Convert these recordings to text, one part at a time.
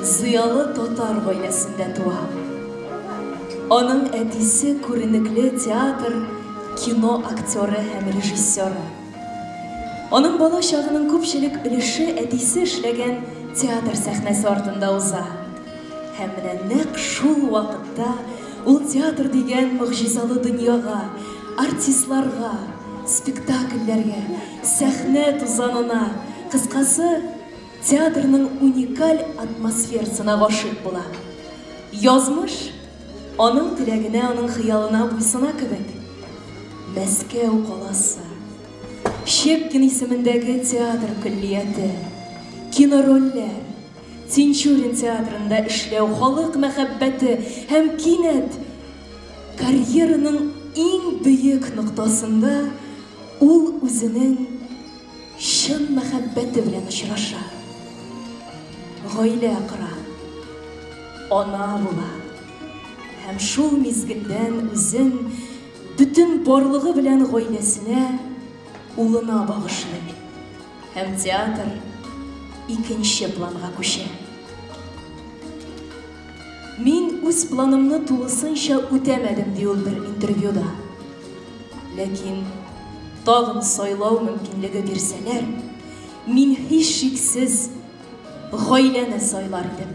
зыялы Тотар гаиләсендә туа. Аның әтисе күренекле театр, кино актеры һәм режиссеры. Аның бала чагының күпчелек өлеше әтисе эшләгән театр сәхнәсе артында уза. Һәм менә нәкъ шул вакытта ул театр дигән мөгъҗизалы дөньяга, артистларга, спектакльләргә, сәхнә тузанына, кыскасы, театрның уникаль атмосферасына гашыйк була. Язмыш аның теләгенә, аның хыялына буйсына кебек. Мәскәү каласы, Щепкин исемендәге театр көллияте, кинорольләр, Тинчурин театрында эшләү, халык мәхәббәте һәм кинәт карьераның иң бөек ноктасында ул үзенең чын мәхәббәте белән очраша. Гаилә кора, ана була. Һәм шул мизгелдән үзен бүтән барлыгы белән гаиләсенә, улына багышлый. Һәм театр икенче планга күчә. Мин үз планымны тулысынча үтәмәдем ди ул бер интервьюда. Ләкин тагын сайлау мөмкинлеге бирсәләр, мин һич шиксез гаиләне сайлар идем.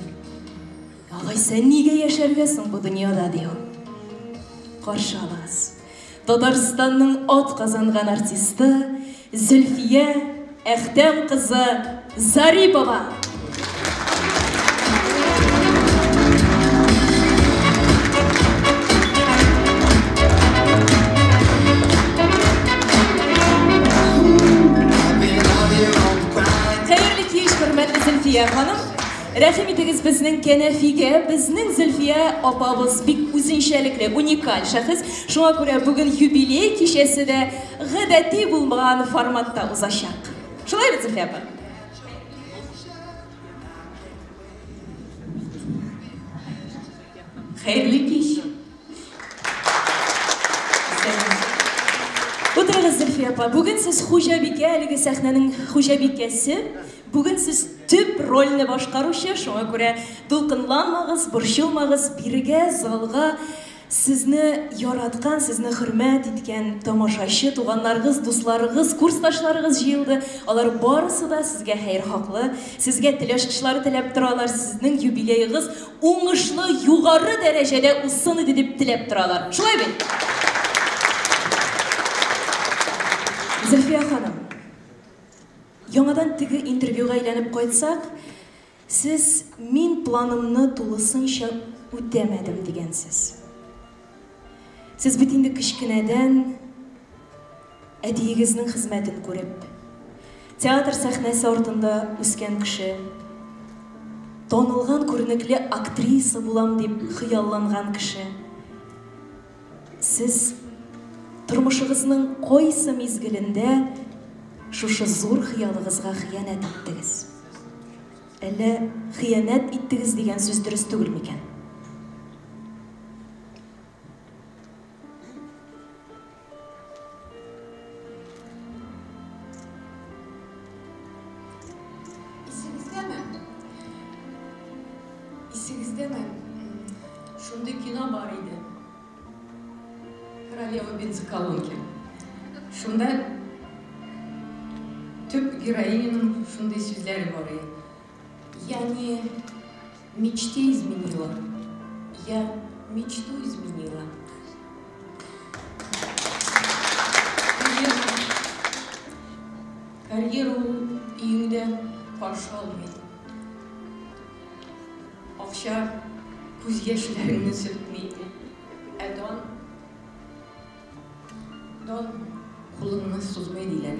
Алайса нигә яшәргә соң бу дөньяда ди ул? Каршы алабыз. Татарстанның ат казанган артисты Зөлфия Әхтәм кызы Зарипова. Хәерле кич, хөрмәтле Зөлфия ханым. Рәхим итегез безнең Кәнәфигә, безнең Зөлфия апабыз бик үзенчәлекле, уникаль шәхес. Шуңа күрә бүген юбилей кичәсе дә гадәти булмаган форматта узачак. Шулай бит, Зөлфия апа? Хәерле кич. Утырыгыз, Зөлфия апа. Бүген сез хуҗабикә, әлеге сәхнәнең хуҗабикәсе. Бүген сез төп рольне башкаручы, шуңа күрә дулкынланмагыз, борчылмагыз, бирегә, залга сезне яраткан, сезне хөрмәт иткән тамашачы, туганнарыгыз, дусларыгыз, курсташларыгыз җыелды. Алар барысы да сезгә хәер хаклы, сезгә теләшкычлары теләп торалар, сезнең юбилейгыз уңышлы, югары дәрәҗәдә узсын иде дип теләп торалар. Шулай бит? Зөлфия ханым, яңадан теге интервьюга әйләнеп кайтсак, сез мин планымны тулысынча үтәмәдем дигәнсез. Сез бит инде кичкенәдән әтиегезнең хезмәтен күреп, театр сәхнәсе артында үскән кеше, танылган күренекле актриса булам дип хыялланган кеше. Сез тормышыгызның кайсы мизгелендә шушы зур хыялыгызга хыянәт иттегез? Әллә хыянәт иттегез дигән сүз дөрес түгел микән? Исегездәме? Шундый кино бар иде. Королева бензоколонки. Шунда төп героиняның шундай сүзләре бар иде. Я не мечте изменила, я мечту изменила. Карьеру июньдә каршы алмый. Акча күз яшьләреңне сөртмәй. Дан кулыңны сузмый диләр.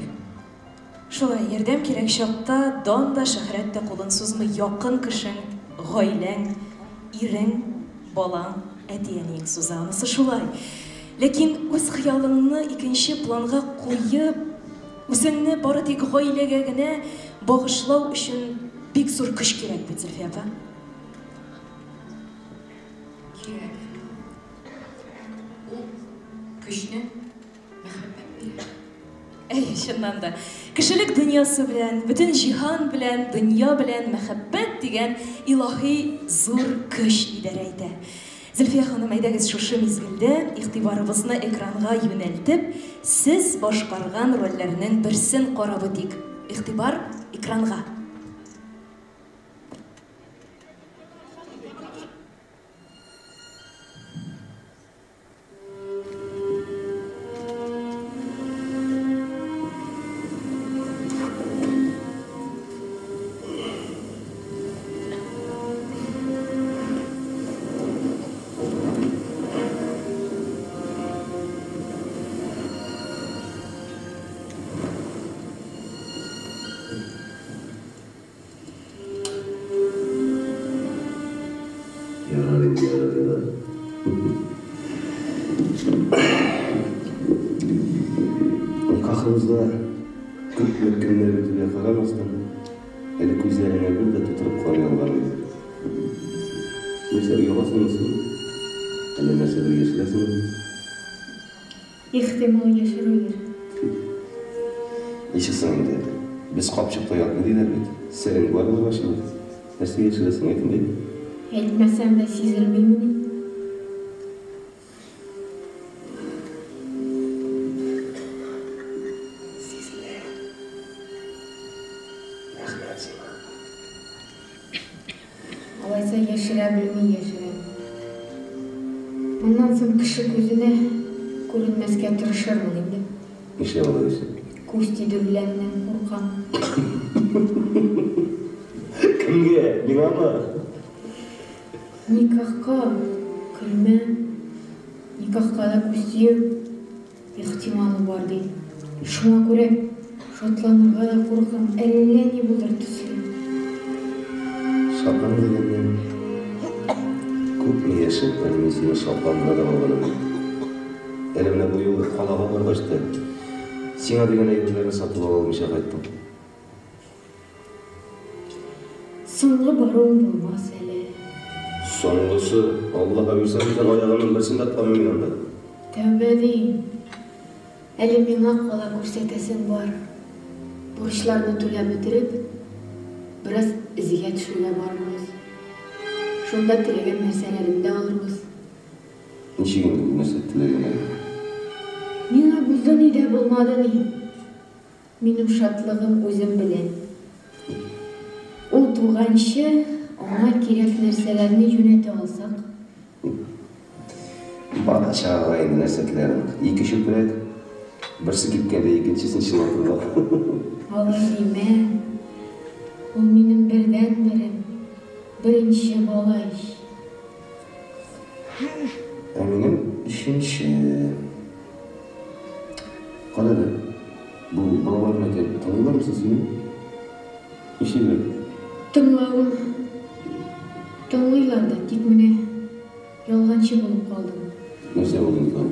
Шулай, ярдәм кирәк чакта дан да шөһрәт тә кулын сузмый. Якын кешең, гаиләң, ирең, балаң, әти-әниең суза. Анысы шулай. Ләкин үз хыялыңны икенче планга куеп, үзеңне бары тик гаиләгә генә багышлау өчен бик зур көч кирәк бит, Зөлфия апа. Кирәк. Ул көчне мәхәббәт бирә. Чыннан да. Кешелек дөньясы белән, бөтен җиһан белән, дөнья белән мәхәббәт дигән илаһи зур көч идарә итә. Зөлфия ханым, әйдәгез шушы мизгелдә игътибарыбызны экранга юнәлтеп, сез башкарган рольләрнең берсен карап үтик. Игътибар экранга. Nikahımızda 40 günler ötüne karamazdan eli gözlerine bir de tutup koyuyorlardı. Mesela yollasınız mı? Eli mesela yaşlasınız mı? İhtimal yaşarılır. Yaşasın dedi. Biz kapçıkta yatma değil elbet. Senin var mı başına? Nasıl yaşlasın etin değil? Etmesem de sezilmeyeyim. Alaysa yaşırabilmeyi yaşarım. Bundan sonra kişi gözüne görünmezken tırışır mı şimdi? İnşallah işte. Kustidi bilenden korkam. Kimge? Bina mı? Nikahka kılma, nikahka da kustiyu ihtimalı var değil. Şuna göre şatlanırga da korkam, elle ne bulur tüsülüm. Şaplan dedim. Көп mü yaşıp ben seni şaplanına da babalım. Elimde bu yolu kalağa var başta. Sina degan ayollarni satıp almışa qaytdım. So'nggi baruım bo'lmas hele. Sonrası Allah'a bilsem sen ayağının birisini atlamam yanında. Tövbe deyin. Elimine kola көрсетесің бар. Borçlarını төлеп bitirip, biraz iziga tushirga boramiz. Shunda tilagan narsalarimni olamiz. Nechigin bu narsa tilagan? Menga buzda nida bo'lmadi ni. Mening shodligim o'zim bilan. U tug'anchi ona kerak narsalarni jo'nata olsak. Bana aşağı endi narsalarni. İki şüphet. Birisi ketganda ikkinchisini shillatib. Olay deyman. U mening birdan birim. Birinchi bola ish. Benim üçüncü... Qanada? Bu bolalarni aytib, taniylar mısın sen? İşi mi? Tinglavim. Tinglaylar da tek mene yolg'onchi bo'lib qoldim. Narsa bo'lding lan?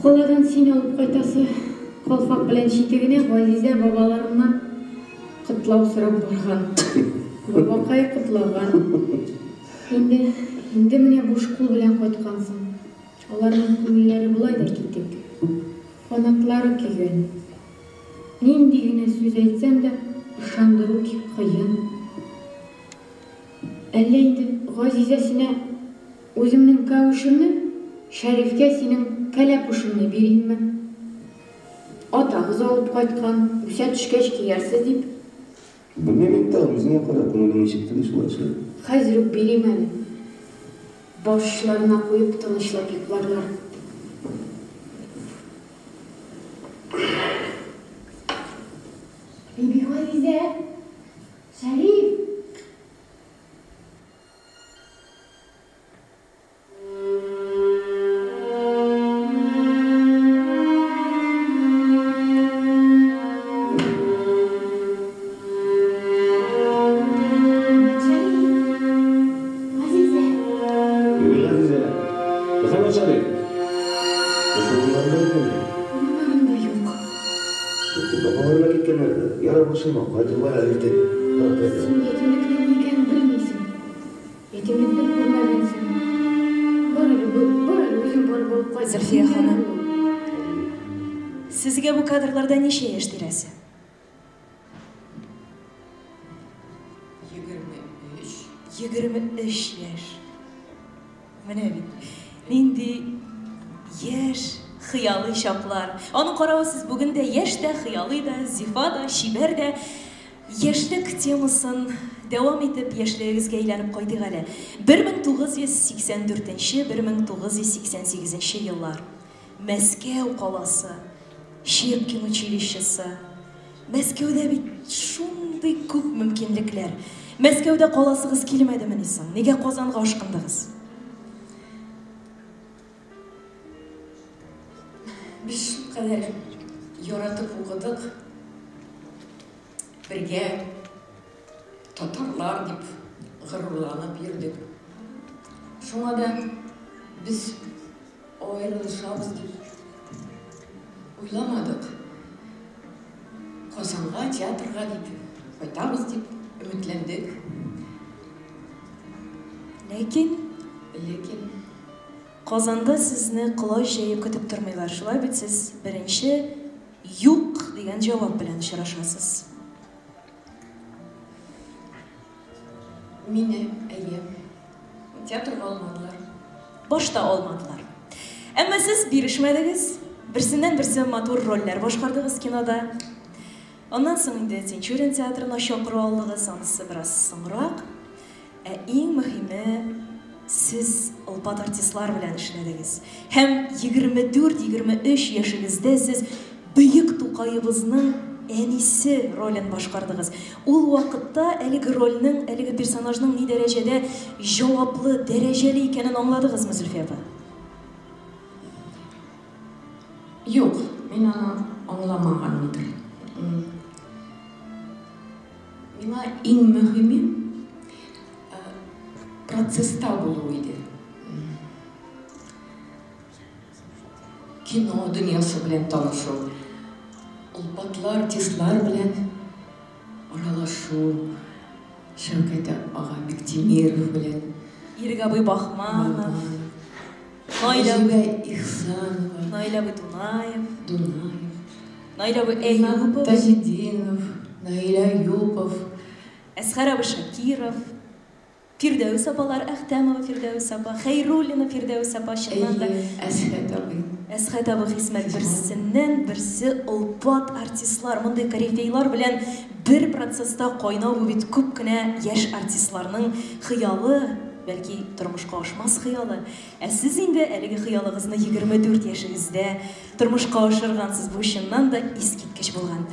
Qo'lidan seni olib qaytasi qalfoq bilan shetigini G'aziza bobolarimdan qutlov so'rab borgan. Boboqay qutlagan. Endi mene bo'sh qo'l bilan qaytgansan. Ularning ko'ngillari bulayda ketdi. Qanotlari kuygan. Nendagina so'z aytsam da ishondiru qiyin. Әлләйді Ғазизасына өзімнің кәушімні, Шәрифке сенің кәләпушімні береймі? Атағыз алып қайтқан, үсә түшкәш киерсіз деп. Білмеймін тағым, өзіңе қара көңілің шектілі шылашы. Қазір өк берейм әлі. Башшыларына қойып тынышлап йоқларлар. Биби Ғазиза, Шәриф. Qaytırlar əlifdə. Sen yetimlikten nekeni bilmeysin. Yetimlikten görmedensin. Böyle özüm barıp olup Zülfiya hanım. Sizge bu kadrlarda neçe yaş deresi? 23 yaş. Mene bit. Nindi yaş hıyalı şaplar. Onu karabısız bugün de yaş da, hıyalı da, zifa da, şiber de yaşlık temasın devam edip yaşlarınızga aylanıp koydu gale. 1984-1988 yıllar Moskva qalası, Shirkin училищесі. Moskvada bir şunday ko'p mümkünlikler. Moskvada qalasıgız kelmedimi desin? Nega Qozonga oshqindingiz? Biz şu kadar yaratıp okudık. Birge Tatarlar deyip gururlanıp yürüdük. Şuna da biz ayrılışabız deyip uylamadık. Qozonga, teatrga deyip qaytamiz deyip ümitlendik. Lekin Qozonda sizni quloch jayib kutib turmaylar. Shulay bit siz birinchi yo'q degan javob bilan uchrashasiz. Meni teatrga olmadılar. Boshda olmadılar. Ammo siz berishmadingiz. Birsinden birsi motor roller boshqardingiz kinoda. Ondan so'ng Tinchurin teatrına chaqirib oldingiz, onisi biroz so'ngroq. Eng muhimi siz olpat artistlar bilan ishladingiz. Hem 24-23 yaşingizda siz Buyuk To'qayevizning enisi rolini boshqardingiz. Ul vaqtda eligi rolning, eligi personajning ne darajada javobli, darajali ekanini angladingizmi, Zulfiya opa? Yo'q, men uni anglamaganman. Menga eng muhimi prosesda bo'luv edi. Kino dunyosi bilan tanishuv, olpatlar, artistlar bilan aralashuv, Shavkat ağa Bektemirov bilan, Irgaboy Baxmanov, Noila Dunayev, Noila Ayubov, Tajidinov, Naila Ayubov, Asghar Shakirov, Firdevs apalar, Ahtamova Firdevs apa, Xayrulina Firdevs apa, Shirmanda Asghar abi hizmet birsinden birsi olpat artistlar, bunday korifeylar bilan bir prosesda qaynaw bit ko'p kina yaş artistlarning xiyalı, belki turmushga oshmas xiyalı. Siz endi eligi xiyalig'izni 24 yaşingizda turmushga oshirgansiz, bu shundan da eskitkish bo'lgan.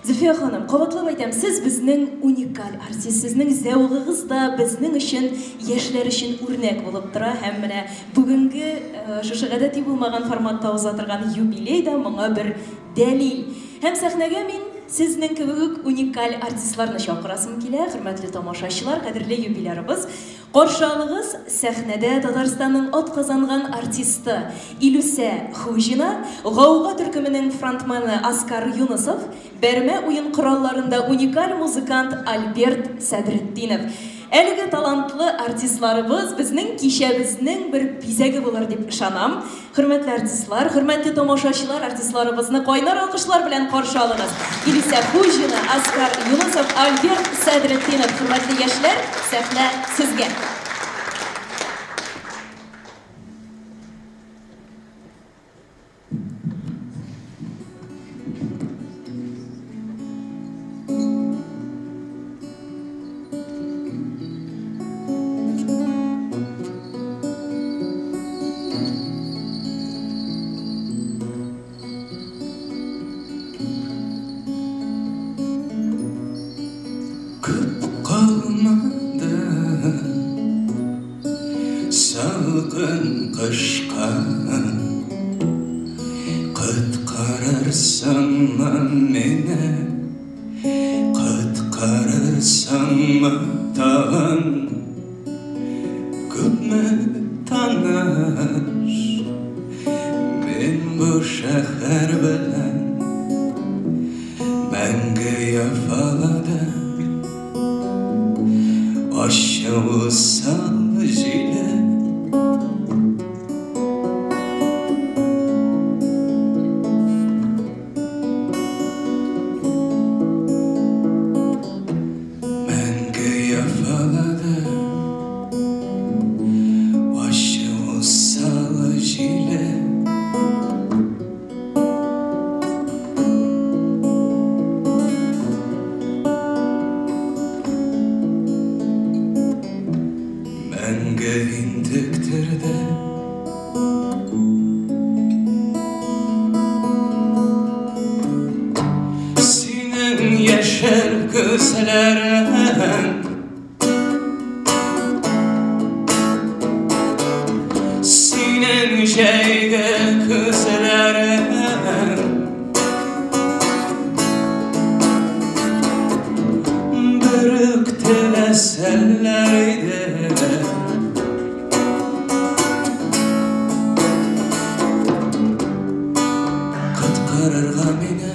Zulfiya xonim, qavatlab aytam, siz bizning unikal artist, sizning zavqingiz da bizning uchun, yoshlar uchun o'rnak bo'lib tura. Ham mana bugungi shu g'adatiy bo'lmagan formatda uzatilgan yubiley da menga bir dalil. Hem sahnaga men sizning kabi unikal artistlarni chaqirasim kela. Hurmatli tomoshachilar, qadrli yubilerimiz, qarshi oling'iz sahnada Tataristonning ot qozongan artisti Ilusa Xujina, G'avg'a turkumining frontmani Askar Yunusov, berme o'yin qurollarida unikal muzikant Albert Sadriddinov. Elgi talantlı artistlarimiz bizning kechabizning bir bezagi bo'lar deb ishonam. Hurmatli artistlar, hurmatli tomoshachilar, artistlarimizni qaynar olqishlar bilan qarshi oling'iz. Ilusa Xujina, Askar Yunusov, Albert Sadriddinov. Hurmatli yoshlar, sahna sizga. Senin şeyge kızlarım Bırıktı eserlerdi Kıtkarırga meni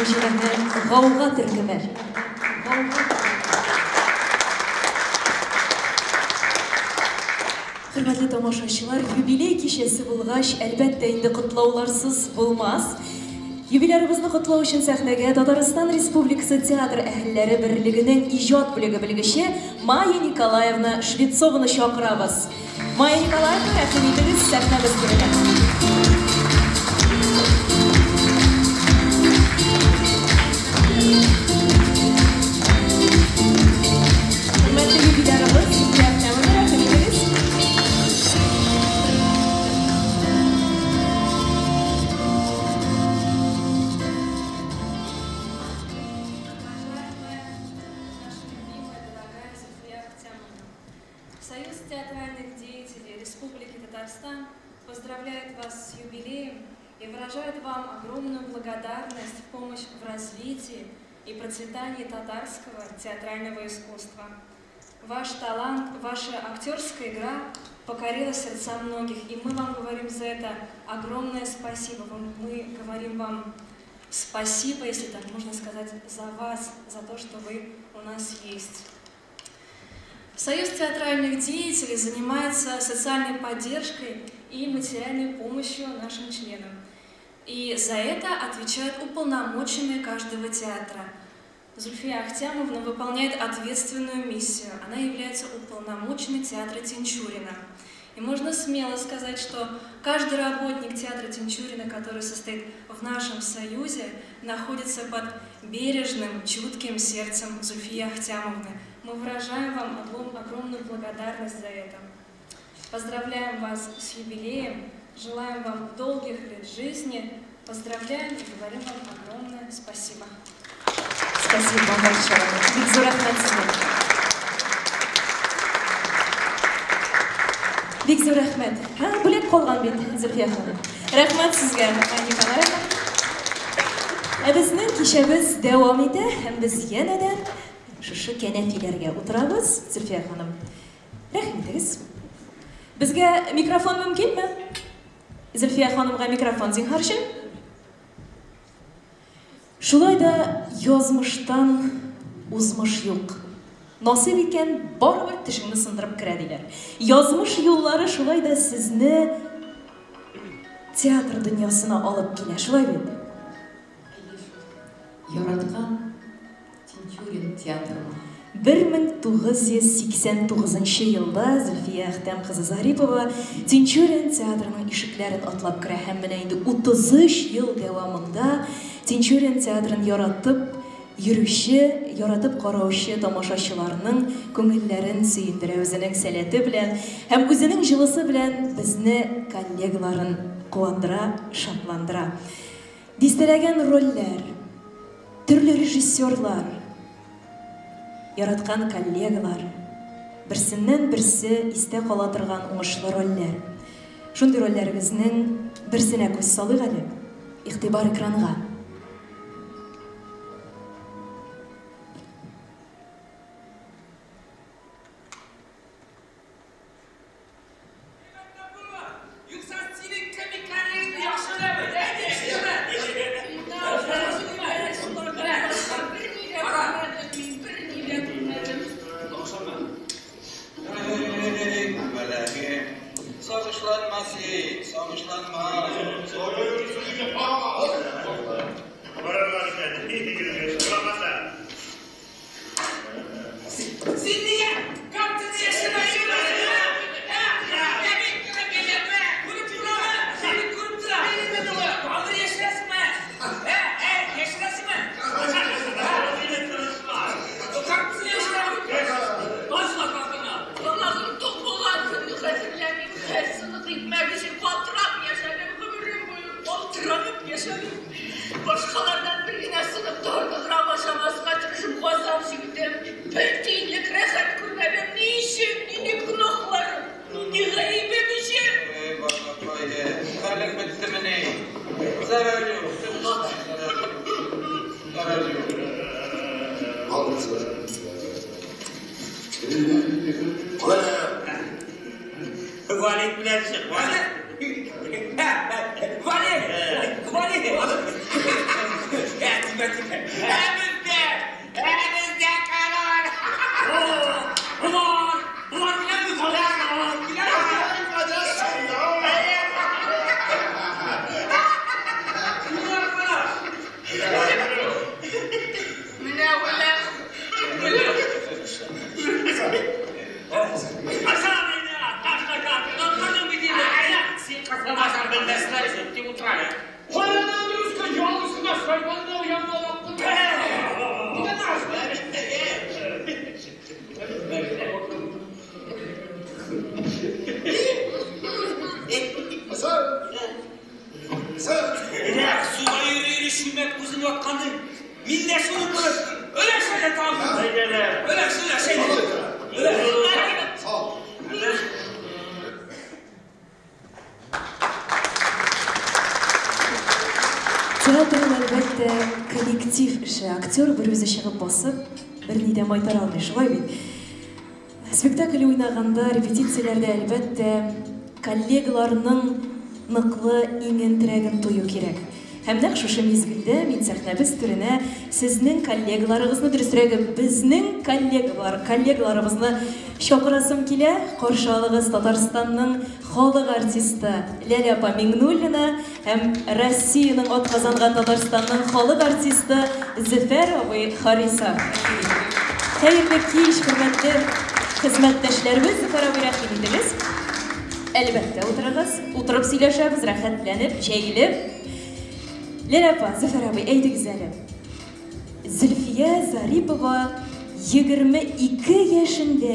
Җирәннән гауга төркемәр. Хөрмәтле тамашачылар, юбилей кичәсе булгач, әлбәттә инде котлауларсыз булмас. Юбилейбызны котлау өчен сәхнәгә Татарстан Республикасы театр әһелләре берлегенең иҗат бүлеге белгече Майя Николаевна Швецованы чакырабыз. Майя Николаевна, рәхим итегез, сәхнәбез күренә. Союз театральных деятелей Республики Татарстан поздравляет вас с юбилеем и выражает вам огромную благодарность в помощь в развитии и процветании татарского театрального искусства. Ваш талант, ваша актерская игра покорила сердца многих, и мы вам говорим за это огромное спасибо. Мы говорим вам спасибо, если так можно сказать, за вас, за то, что вы у нас есть. Союз театральных деятелей занимается социальной поддержкой и материальной помощью нашим членам. И за это отвечает уполномоченный каждого театра. Зульфия Ахтямовна выполняет ответственную миссию. Она является уполномоченной театра Тинчурина. И можно смело сказать, что каждый работник театра Тинчурина, который состоит в нашем союзе, находится под бережным, чутким сердцем Зульфии Ахтямовны. Мы выражаем вам огромную благодарность за это. Поздравляем вас с юбилеем, желаем вам долгих лет жизни, поздравляем и говорим вам огромное спасибо. Спасибо вам большое. Бик рәхмәт сезгә. Бик зур рәхмәт. Бүләк калган бит, Зөлфия ханым. Рәхмәт сезгә, Майя Николаевна. Безнең кичәбез дәвам итә, һәм без янәдән шушы кәнәфиләргә утырабыз, Зөлфия ханым. Рәхим итегез. Безгә микрофон мөмкинме? Зөлфия ханымга микрофон зинһар өчен. Шулай да язмыштан узмыш юк. Насып икән барыбер тешеңне сындырып керә диләр. Язмыш юллары шулай да сезне театр дөньясына алып килә, шулай бит? Яраткан Тинчурин театры. 1989 елда Зульфия Ахтам кызы Зарипова Тинчурин театрының ишекләрен атлап керә һәм менә инде 33 ел дәвамында Тинчурин театрын яратып йөрүче, яратып караучы тамашачыларның күңелләрен сөендерә үзенең сәләте белән һәм үзенең җылысы белән безне коллегаларын куандыра, шатландыра. Дистәләгән рольләр, төрле режиссерлар, яраткан коллегалар, берсеннән-берсе истә кала торган уңышлы рольләр. Шундый рольләребезнең берсенә күз салыйк әле. Игътибар экранга. Başkalardan birine sınıfta ortadıra başamazsa tırışıp bozam şimdiden. Bir tiyinlik reset kurmadan ne işim, ne günahlarım, ne gayibim işim. Başka koyde, karlık bitti mi ne? Zarar yok. Zarar yok. Aldın sıra. Valid bilecek, valid. Valid. Emizde karar. Ulan bilen mi karar? Teatrın elbette kollektiv işi, aktör bir özü шығып басып, bir nidem aytar alмай, шулай бит. Спектакль уйнаганда, репетицияләрдә әлбәттә коллегаларның ныклы иңен терәген тою кирәк. Һәм нәкъ шушы мизгелдә мин сәхнәбез түренә сезнең коллегаларыгызны, дөресрәге, безнең коллегаларыбызны чакырасым килә. Каршы алыгыз Татарстанның халык артисты Ләлә апа Миңнуллина һәм Россиянең атказанган Татарстанның халык артисты Зөфәр абый Хариса. Хәерле кич, хөрмәтле хезмәттәшләребез, Зөфәр абый, рәхим итегез. Әлбәттә, утырып сөйләшәбез, рәхәтләнеп, җәелеп. Ләлә апа, Зөфәр абый, әйтегез әле. Зөлфия Зарипова 22 яшендә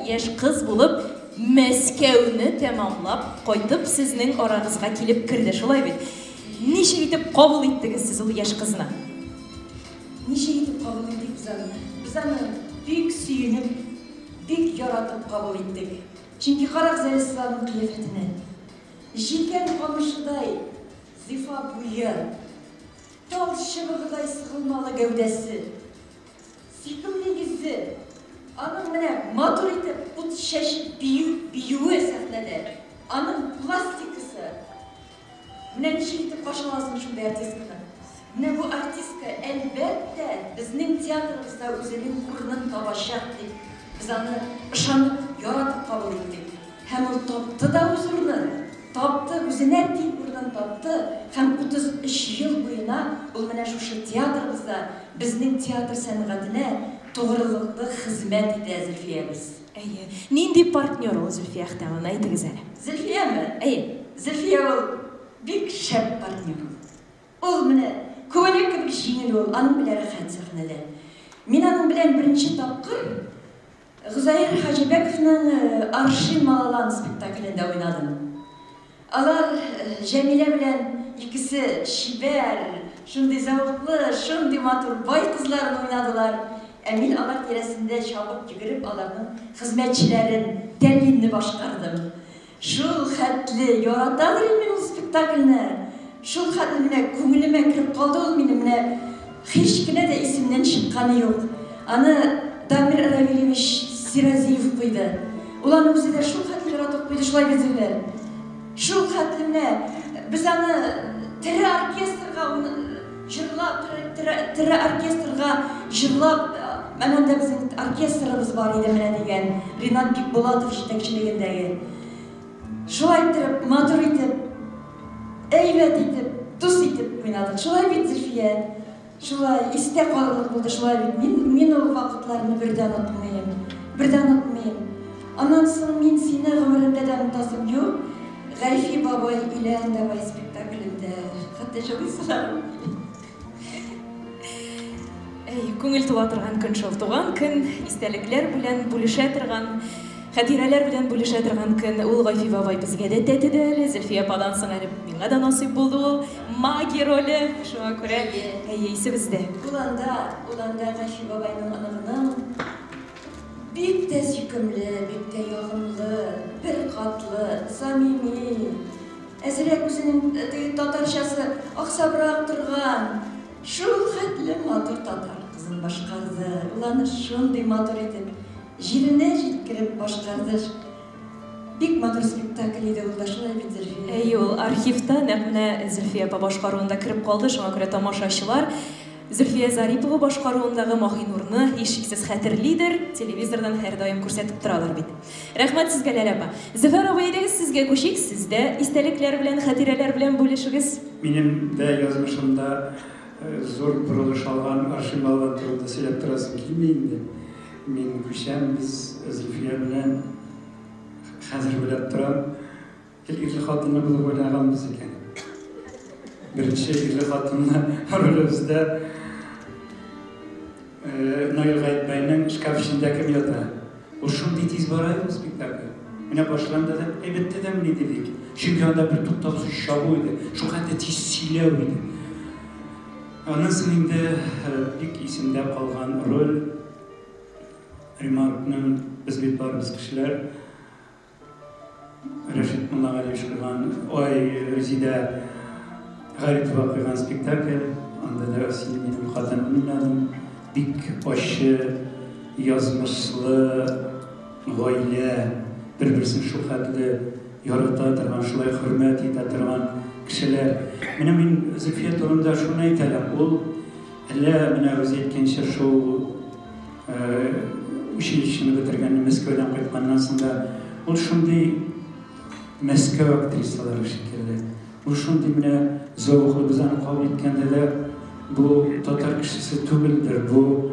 яшь кыз булып Мәскәүне тәмамлап, кайтып сезнең арагызга килеп кирде, шулай бит. Ничек итеп кабул иттегез сез ул яшь кызны? Ничек итеп кабул иттек без аны? Без аны бик сөенеп, бик яратып кабул иттек. Чөнки карагыз әле сез аның кыяфәтенә. Җилкән камышыдай зифа буе, тал чыбыгыдай сыгылмалы гәүдәсе, сөйкемле йөзе, аның менә матур итеп ут чәчеп биюе сәхнәдә, аның пластикасы. Менә ничек итеп каршыласын шундай артистканы? Менә бу артистка әлбәттә безнең театрыбызда үзенең урынын табачак дип, без аны ышанып, яратып кабул иттек. Һәм ул тапты да үз урынын. Тапты, үзенә тиң урынын тапты. Һәм 33 ел буена ул менә шушы театрыбызда безнең театр сәнгатенә тугрылыклы хезмәт итә Зөлфиябыз. Әйе. Нинди партнер ул Зөлфия Әхтәмова, әйтегез әле. Зөлфиямы? Әйе. Зөлфия ул бик шәп партнер. Ул менә күңеле кебек җиңел ул, аның белән рәхәт сәхнәдә. Мин аның белән беренче тапкыр Гүзәйр Хаҗибәковның Аршин Малалан спектаклендә уйнадым. Алар Җәмилә белән икесе шибәр, шундый зәвыклы, шундый матур бай кызларын уйнадылар. Мин алар тирәсендә чабып йөгереп аларның хезмәтчеләрен, тәлинне башкардым. Шул хәтле яраталар мин ул спектакльне. Шул хәтле менә күңелемә кирип калды ул минем менә һич кенә дә исемнән чыкканы юк. Аны Дамир Равилевич Сиразиев куйды. Ул аны үзе дә шул хәтле яратып куйды, шулай бизелер. Шул хәтле менә без аны тере оркестрга җырлап, тере оркестрга җырлап, менә дә безнең оркестрыбыз бар иде менә дигән Ринат Бикбулатов җитәкчелегендәге. Шулай итеп, матур итеп, әйбәт итеп, дус итеп уйнадык. Шулай бит Зөлфия. Шулай истә калырлык булды, шулай бит. Мин ул вакытларны бердән онытмыйм. Аннан соң мин сине гомеремдә дә онытасым юк. Гайфи бабай илә Әндәбай спектаклендә хәтта җырлыйсызлар. Күңел тула торган көн шул, туган көн, истәлекләр белән бүлешә торган, хатирәләр белән бүлешә торган көн. Ул Гайфи бабай безгә дә тәтеде әле, Зөлфия ападан соң әле миңа да насыйп булды ул магия роле. Шуңа күрә исебездә. Ул анда Гайфи бабайның анагының бик тә сөйкемле, бик тә ягымлы, бер катлы, самими, әзрәк үзенең татарчасы аксабрак торган, шул хәтле матур татар кызын башкарды. Ул аны шундый матур итеп җиренә җиткереп башкарды. Бик матур спектакль иде ул да, шулай бит Зөлфия. Ул архивта нәкъ менә Зөлфия апа башкаруында кирип калды, шуңа күрә тамашачылар Зөлфия Зарипова башкаруындагы Махинурны һичшиксез хәтерлидер, телевизордан һәр даим күрсәтеп торалар бит. Рәхмәт сезгә, Ләлә апа. Зөфәр абый, сезгә күчик, сез дә истәлекләр белән, хатирәләр белән бүлешегез. Минем дә язмышымда зур бурылыш алган аршин алган турында сөйләп торасым килми инде. Мин күчәм, без Зөлфия белән хәзер беләп торам. Ирле хатынны булып уйнаганбыз икән. Birinci iрле хатынны ролебездә Наил Гаетбайның шкаф эчендә кем ята? Ул шундый тиз бара иде спектакль. Менә башланда да әйбәттә дә менә дидек. Чөнки анда бер туктаусыз чабу иде. Шул хәтта тиз сөйләү иде. Аның соң инде бик исемдә калган роль Ремаркның без бит барыбыз кешеләр Рәшит Муллагалиев кылган Ой Резидә Гарипова кылган спектакль. Анда да син минем хатынымны уйнадым. Бик ачы, язмышлы гаилә, бер-берсен шул хәтле ярата торган, шулай хөрмәт итә торган кешеләр. Менә мин Зөлфия турында шуны әйтәләм. Ул әллә менә үзе әйткәнчә шул училищены бетергән, Мәскәүдән кайтканнан соң да ул шундый Мәскәү актрисалары шикелле. Ул шундый менә зәвыклы, без аны кабул иткәндә дә bu татар кешесе түгелдер, bu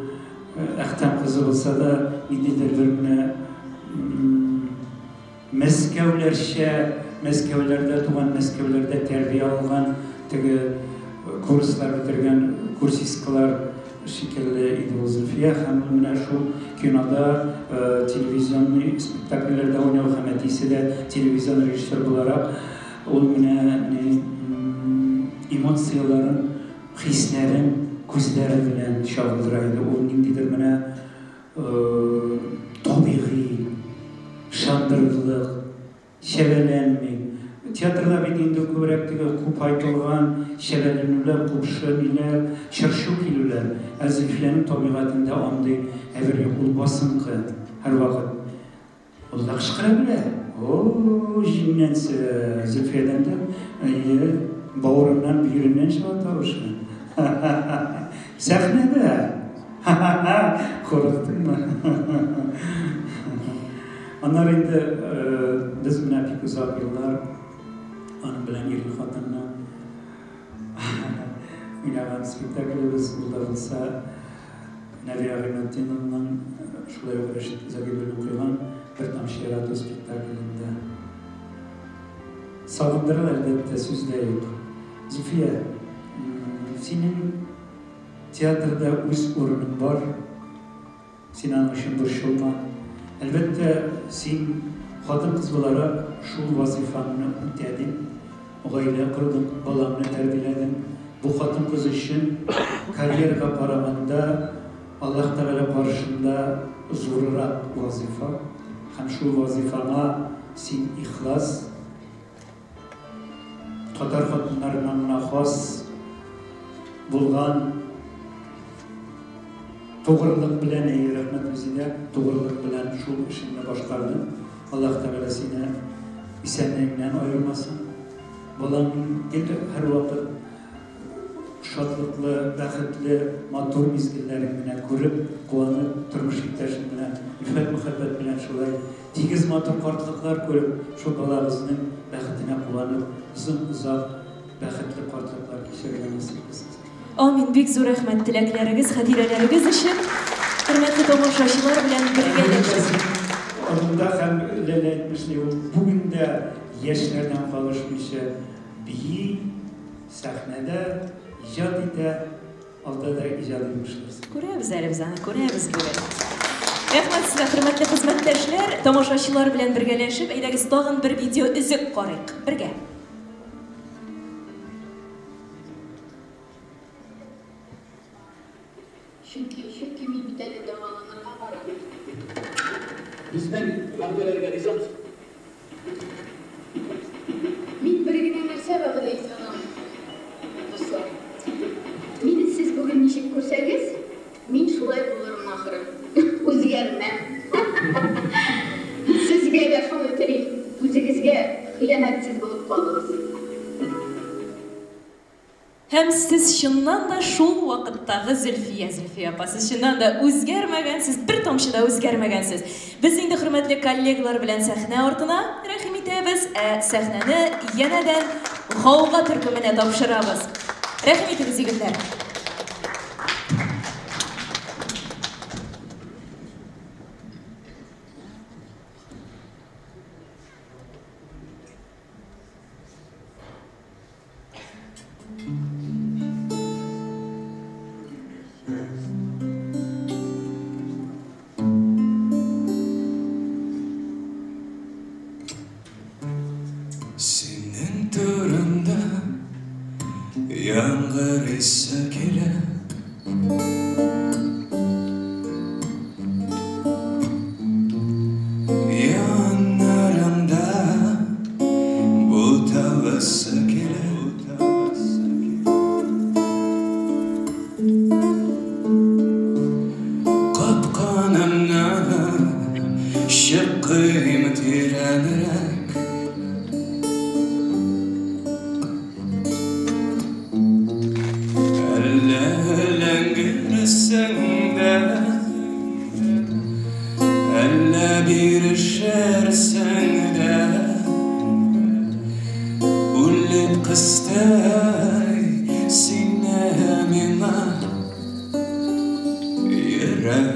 Әхтәм кызы булса да, ниндидер бер Мәскәүләрдә туган, Мәскәүләрдә тәрбия алган, теге курслар бетергән курсисткалар шикелле иде ул Зөлфия, һәм менә шул кинода, телевизионный спектакльләрдә уйнау, һәм әтисе дә телевизион режиссер буларак, ул менә эмоцияларын, хисләрен күзләре белән чагылдыра иде. Ул ниндидер менә табигый, шандырлык, шәвәләнми. Театрда бит инде күбрәк теге күп айтылган шәвәләнүләр, купшыниләр, чыршу килүләр. Зөлфиянең табигатында андый әбер юк, ул басынкы һәрвакыт. Ул да кычкыра белә. О, җиннәнсе Зөлфиядән дә бауырыннан, бүйірінен шыға тавышы. Сәхнәдә. Қорықтың ма? Анар инде біз менә бик ұзақ еллар аның белән ирле хатынны уйнаган спектаклебез булда булса, Нәбия Гыймәтдиновның шулай ук Рәшит Загыйбуллин куйган бер тамчы ярату спектаклендә. Сагындырыр әлбәттә, сүздә юк. Зөлфия, синең театрда үз урының бар, син аның өчен борчылма. Әлбәттә, син хатын-кыз буларак шул вазифаңны үтәдең, гаилә кордың, балаңны тәрбияләдең. Бу хатын-кыз өчен карьерага караганда Аллаһ Тәгалә каршында зуррак вазифа, һәм шул вазифаңа син ихлас, татар хатыннарынан гына хас булган тугрылык белән, рәхмәт үзеңә, тугрылык белән шул эшеңне башкардың. Аллаһ Тәгалә сине исәнлегеннән аермасын. Балаңның һәр вакыт шатлыклы, бәхетле, матур мизгелләрен менә күреп, куанып, тормыш иптәшең белән, үлфәт мөхәббәт белән шулай тигез матур картлыклар күреп, шул балагызның бәхетенә куанып, озак бәхетле картлыклар кичерергә насыйп булсын. Амин, бик зур рәхмәт теләкләрегез, хатирәләрегез өчен. Хөрмәтле тамашачылар белән бергәләшеп. Анда һәм Ләлә әйтмешли, ул бүген дә яшьләрдән калышмыйча бии, сәхнәдә ижад итә, алда да ижад итмешләр. Күрәбез әле без аны, күрәбез бүген. Рәхмәт сезгә, хөрмәтле хезмәттәшләр, тамашачылар белән бергәләшеп, әйдәгез тагын бер видео өзек карыйк. Бергә. Çünkü min bir tane davalanırma var. Bizden hangilerine rizamız? Min birine нәрсә вәгъдә итәм. Dostlar. Мине siz bugün ничек күрсәгез, мин шулай булырмын ахыры. Үзгәрмәм. Сезгә дә шуны телим. Үзегезгә хыянәтсез булып калыгыз. Hem siz şundan da şul vakittagi Zülfiye apa, siz şundan da özgermegensiz, bir tomçı da özgermegensiz. Biz indi hürmetli kollegalar bilen sahne ortuna rahim etebez, sahneni yeniden G'avg'a türkümüne topşırabız. Rahim etebez yigitler. Senin turunda yağmur ise kele yanlarımda bu tavası kele kapkanımla şıkkıyım tirenerek bir şersen de ullet kıstay sinemina yürek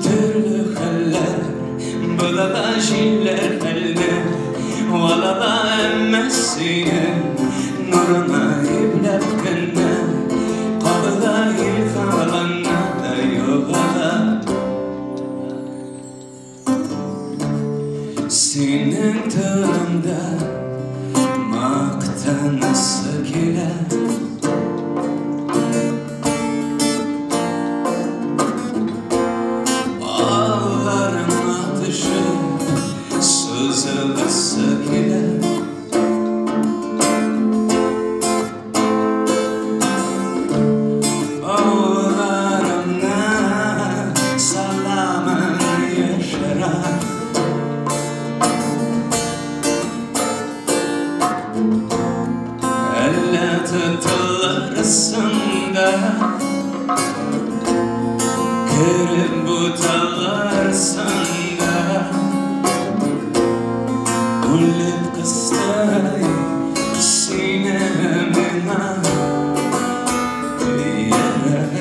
türlü haller bulada şiller eline valada emmesine nuruna iblep kenne kabıda ilkalanna da yolada senin tığında maktanası gile ağların atışı sızılısı gile ağlarımla salamın yaşarak tutularsında kırıp butalarsında ullet kıstay sinemina yürek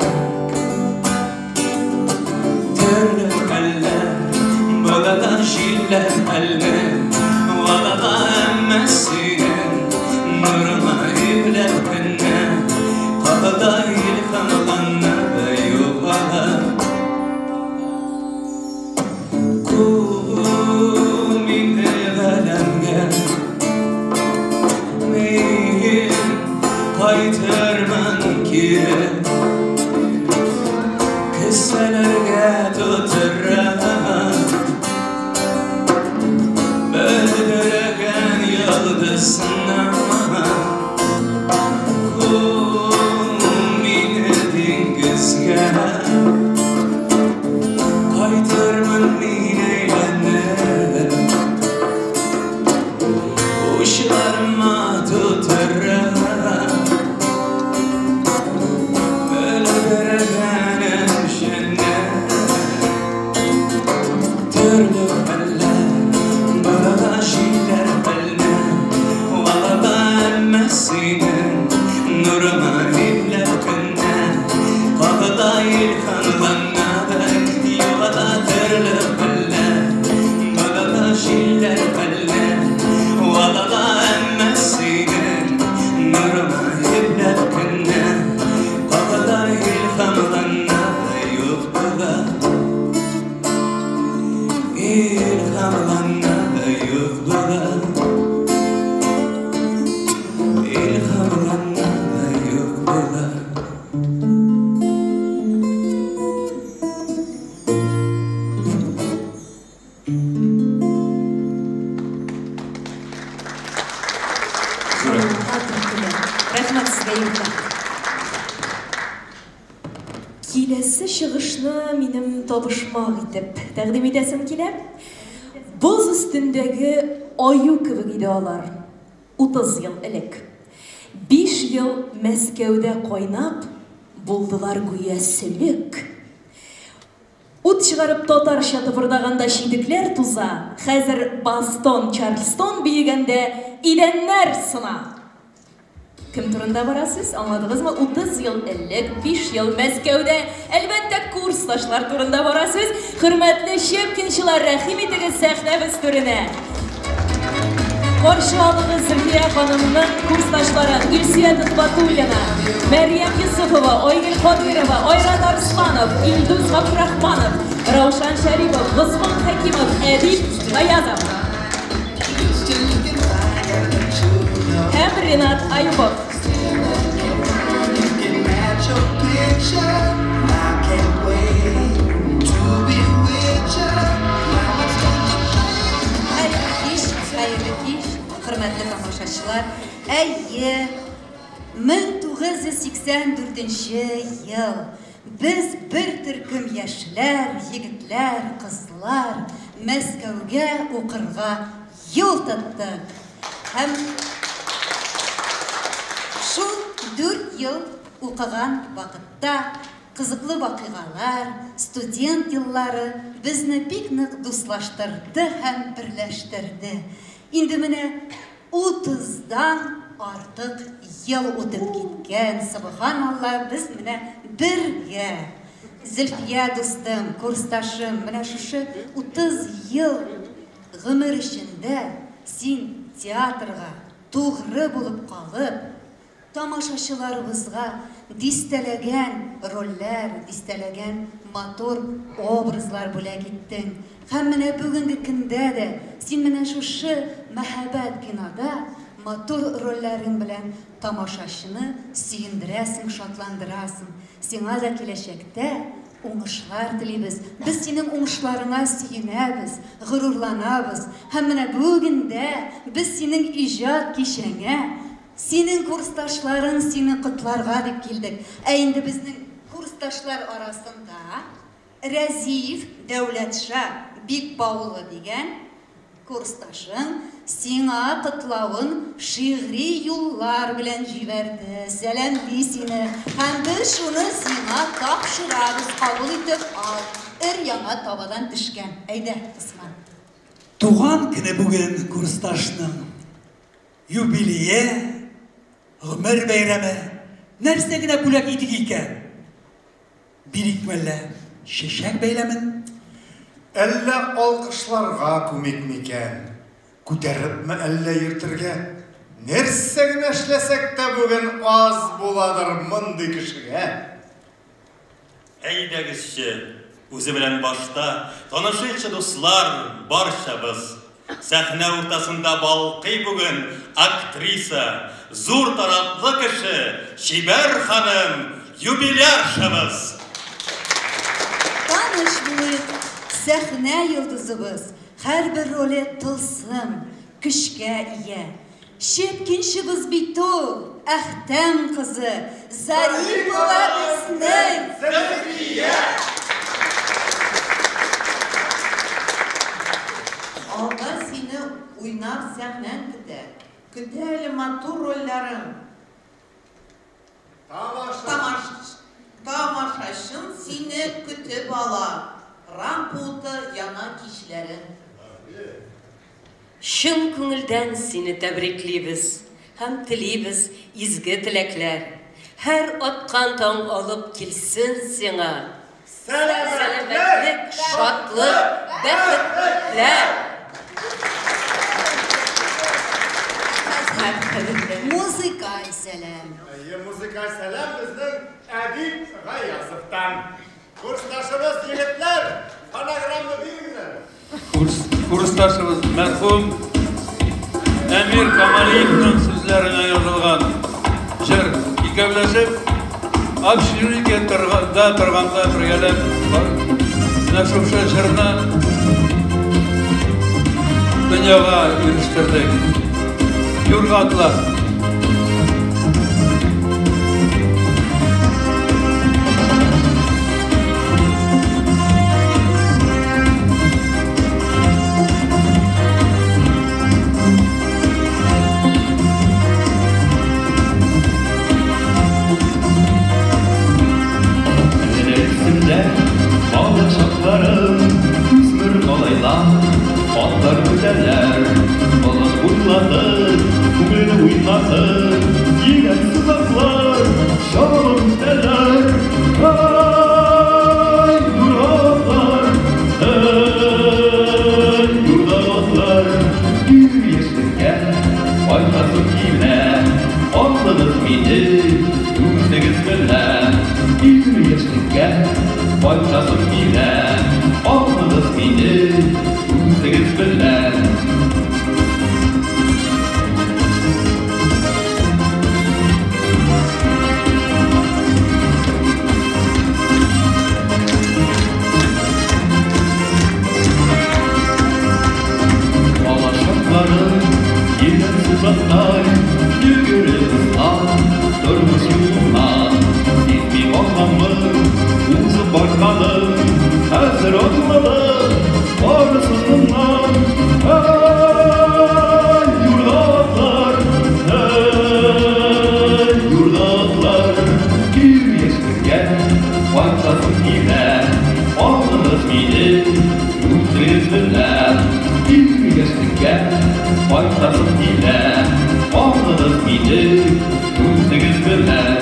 türlü eller bulada şiller eline valada emmesine nuruna iblep kenne kapıda yıkanılanna da yuvala kumin eğlengen neyin kaytırman kire kısalarga tuturran böldürgen yıldızına kaytırman neylene uşlarıma tuturra öldürgenim şenne türlü eller burada şiller eline valada emmesine nuruna iblep kenne kapıda yıkanılanna da yuvada türlü eller bulada şiller eline valada emmesine nuruna iblep kenne kapıda yıkanılanna da yuvada yıkanılanna da yuvada yıkanılanna da yuvada Rahmat sizga yigitlar. Kelesi шығышны минем табышмак итеп тәкъдим итәсем килә. Боз өстендәге аю кебек иде алар 30 ел элек. 5 ел Мәскәүдә кайнап, булдылар гүя сөлек. Ут чыгарып татарча тыпырдаганда чидекләр туза, хәзер Бастон, Чарльстон биегәндә идәннәр сына. Кем турында барасыз? Аңладыгызмы? 30 ел элек, 5 ел Мәскәүдә, әлбәттә курсташлар турында барасыз. Хөрмәтле Щепкинчылар, рәхим итегез сәхнәбез түренә. Каршы алыгыз Зөлфия ханымның курсташлары Гөлсия Батуллина, Мәрьям Юсупова, Айгөл Кадырова, Айрат Арсланов, Илдус Габдрахманов, Раушан Шәрипов, Госман Хәкимов, Әдип Аязов һәм Ринат Аюпов. Hürmetli tamaşaçılar, 1984 yıl biz bir türküm yaşlar, yigitler, kızlar Мәскәүгә укырга yol tuttuk. Hem şu 4 yıl okugan vakıtta kızıklı vakıgalar, student yılları bizni pek нык dostlaştırdı hem birleştirdi. İndi mine 30'dan artık yıl ötüp gitken, subhanallah biz mine birge. Zülfiya dostum, kursdaşım, mine şu 30 yıl gümür içinde sen teatrga doğru bulup kalıp, tamaşaçılarımızga distelegen roller, distelegen motor obrazlar bula gittin. Hem mine bugünkü günde de sen mine şu mehabet kinada motor rollerin bilen tamaşaçını sevindirasın, şatlandırasın. Sana da gelecekte oңышlar dileybiz. Biz senin oңышlarına sevinemiz, gururlanabız. Hem mine bugünde biz senin icad kişene, senin kursdaşların seni kutlarga dep keldik. Endi bizning kursdaşlar arasında Razif Davlatşah Bekbaulı degan kursdaşın sana kutlavın şiiri yollar bilen jiberdi. Selam seni. Hem biz şunu sana tapşırabız, kabul etip al. Yana tabadan düşken. Eyde Osman. Tuğan günü bugün kursdaşның юбилейі, ғұмыр бәйрәмі, нәрсегіне бүләк етік екен? Бірікмелі шешек бәйләмін? Әллә алқышларға көмек мекен? Күтәріп мі әллә ертірге? Нәрсегін әшләсәк тә бүгін аз боладыр мұнды кішіге? Әйдәгізші, өзі білән башта, танышықшы достар баршабыз. Сәхнә уртасында балқый бүгін актриса, зур тараплы кіші, Шибәр ханым, юбиляршабыз. Таныш бұлы сәхнә йылдызыбыз, һәр бір роле тылсым, күшкә ие. Щепкинчыбыз бит ул, Әхтәм кызы, Зарипова безнең Зөлфия. Алда сені уйнар сәхнән көтә. Көтә әлі матур рольларын. Тамашашын сені көтіп ала. Рампуты яна кишләрін. Шын күңілдән сені тәбриклейбіз, һәм тілейбіз изге тіләкләр. Һәр атқан таң алып келсін сиңа. Сәләмәтлек, шатлык, бәхетләр. Muzikal selam. Muzikal selam bizning Adib G'ayasovdan. Kursdaşımız yigitlar, fonogramma beringlar. Kursdaşımız mərhum Əmir Kamaliyev'nin sözlerine yazılgan jir ikavlashib Abşirlikda turganda birgalab shu jirni dunyoga erishtirdik. Yurg'atlar. meni o'zingiz bilan. Uzaklar, yürürüz durmuş yoluna. İsmi olmamız, uzup bakmalı, hazır olmalı, orasından. Yurdalar, yurdalar, bir yaşırken, vaktasın ile, alınız miydi, yüzünüz bilen, bir yaşırken, vaktasın ile, alınız miydi, yüzünüz bilen.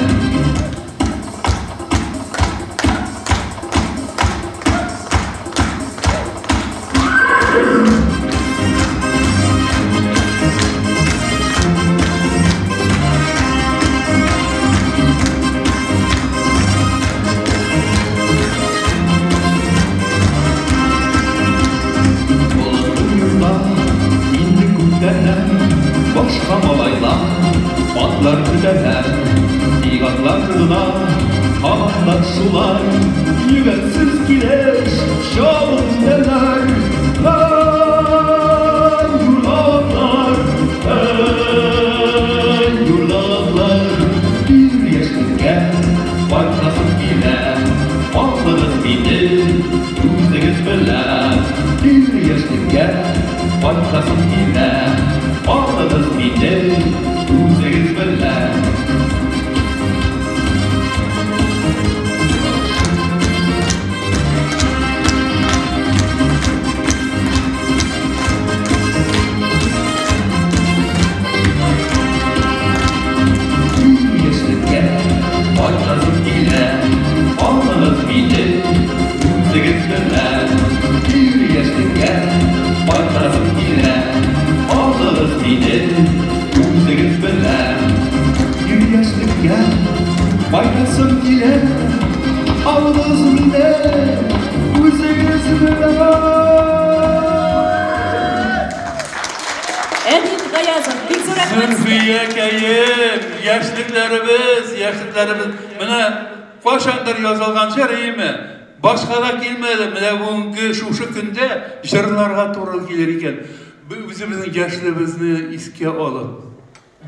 Başka malaylar, batlar güdeler, digatlarına, havanlar sular, yüvetsiz güneş, şalın deler. Yurdalar, yurdalar, bir yaşlıkken, başkasın ile, ağladınız mıydı, yüzünüz bilen. Bir yaşlıkken, başkasın ile, ağladınız mıydı, yüzünüz bilen. Bir yaşlıkken, başkasın ile, ağladınız mıydı, yüzünüz bilen. Bir yaşlıkken, başkasın ile, ağladınız mıydı, yüzünüz bilen. Bir yaşlıkken, başkasın ile, ağladınız mıydı, yüzünüz bilen. Edip Gayazov, big zo'r rahmat. Zülfiye kayım, yaşlıklarımız. Mine qachondir yozilgan she'rimi? Boshqalar kelmadi. Mine bugungi shu kunda she'rlarga to'g'ri kelar ekan. O'zimizning yoshligimizni esga olib,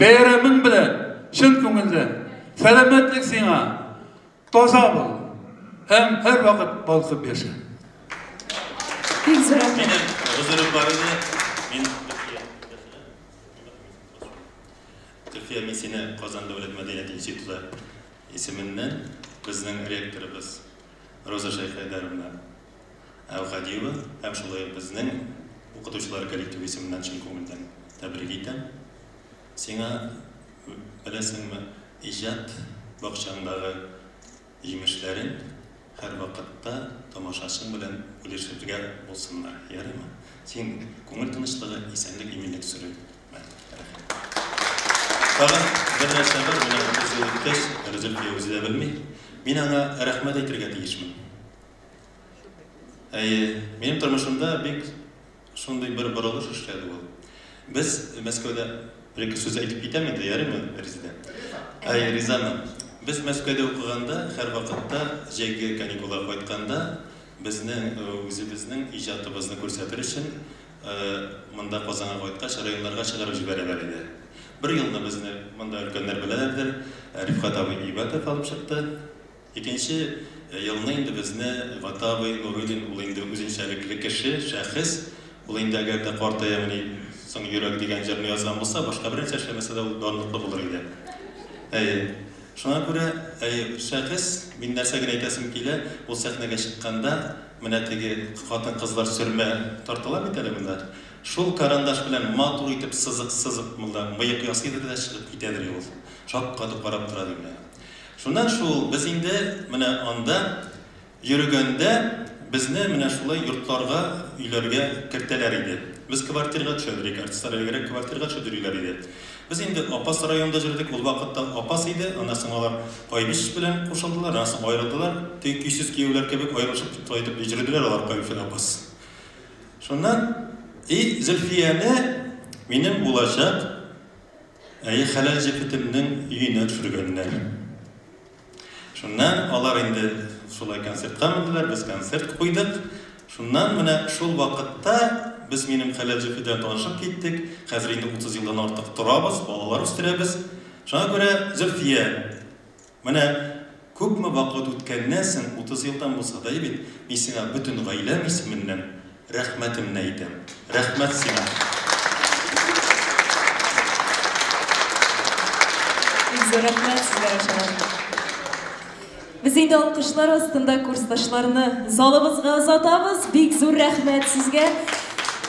bayraming bilan chin ko'ngildan salomatlik senga, toza bo'l, ham har vaqt balqib yasha. Big zo'r rahmat. Benim huzurim var edi. Men Türkiye Mesine Qozon Davlat Madaniyat instituti isminden bizning rektorimiz Roza Shayxaydarovna Avqadiyeva ham shunday bizning o'qituvchilar kollektivi ismidan chin ko'ngildan tabrik etaman. Senga bilasizmi, ijod bog'changdagi yemishlaring har vaqtda tomoshabin bilan bo'lishirga bo'lsinlar, yaraymi? Sen ko'ngil tinchligi, esenlik, eminlik suri. Fakat bir narsa var, buna o'zgartirish Zülfiye o'zi da bilmay. Men anga rahmat aytishga tegishman. Mening turmushimda bek shunday bir burilish ishladi bu. Biz Moskvada bir so'z aytib ketaman, yaraymi, prezident? Rizaman. Biz Moskvada o'qiganda har vaqtda jayga kanikular qaytganda bizning o'zimizning ijodimizni ko'rsatish uchun munda Qozonga qaytgach rayonlarga chiqarib yuboralar edi. Bir yılda bizni munda ulkanlar bilardir. Rifqat abi Ibatov olib chiqdi. Ikkinchi yilni endi bizni Vataboy Nuriddin ulayda o'zinchalikli kishi, shaxs ulayda agarda qortayamni so'ng yurak degan joyni yozgan bo'lsa, boshqa bir narsa ishlamasa u donliqli bo'lar edi. Shuna ko'ra shaxs men narsaga aytasim kela, bu sahnaga chiqqanda minatigi xotin qizlar surma tortilar bitalabunda. Şol karandaş bilen matur etip sızıp mılda mıyık yaskıda da çıkıp gidedir yol. Çok katıp karab duradı bile. Şundan şol biz indi mine anda yürügende bizni mine şolay yurtlarga, uylarga kirteler idi. Biz kvartirga düşürdük, artistlara göre kvartirga düşürdüler idi. Biz indi Apas rayonunda жүрдük, ol vaqtda Apas idi. Anasını olar Qaybiş bilen koşuldular, anasını ayrıldılar. Tek 200 kiyevler kebek ayrılışıp toyup icirdiler olar Qaybiş Apas. Şundan Zülfiye'ni benim bulacak Halal Cepetim'nin üyüne düşürgönler. Şundan alar indi şolay konsert qamdılar, biz konsert koyduk. Şundan mına şol vaqtda biz benim Halal Cepetim'den tanışıp gittik. Hazır indi 30 yıldan artıq turabız, balalar üstüremiz. Şuna göre Zülfiye, mına köpme vaqt o'tkenden so'ng 30 yildan bo'lsa da men senga butun oilam ismidan rahmatimni aytaman. Rahmat senga. Güzel rahmet sizlere aşağıda. Biz indi alkışlar astında kursdaşlarını zalımızga uzatabız. Bek zor rahmet sizge.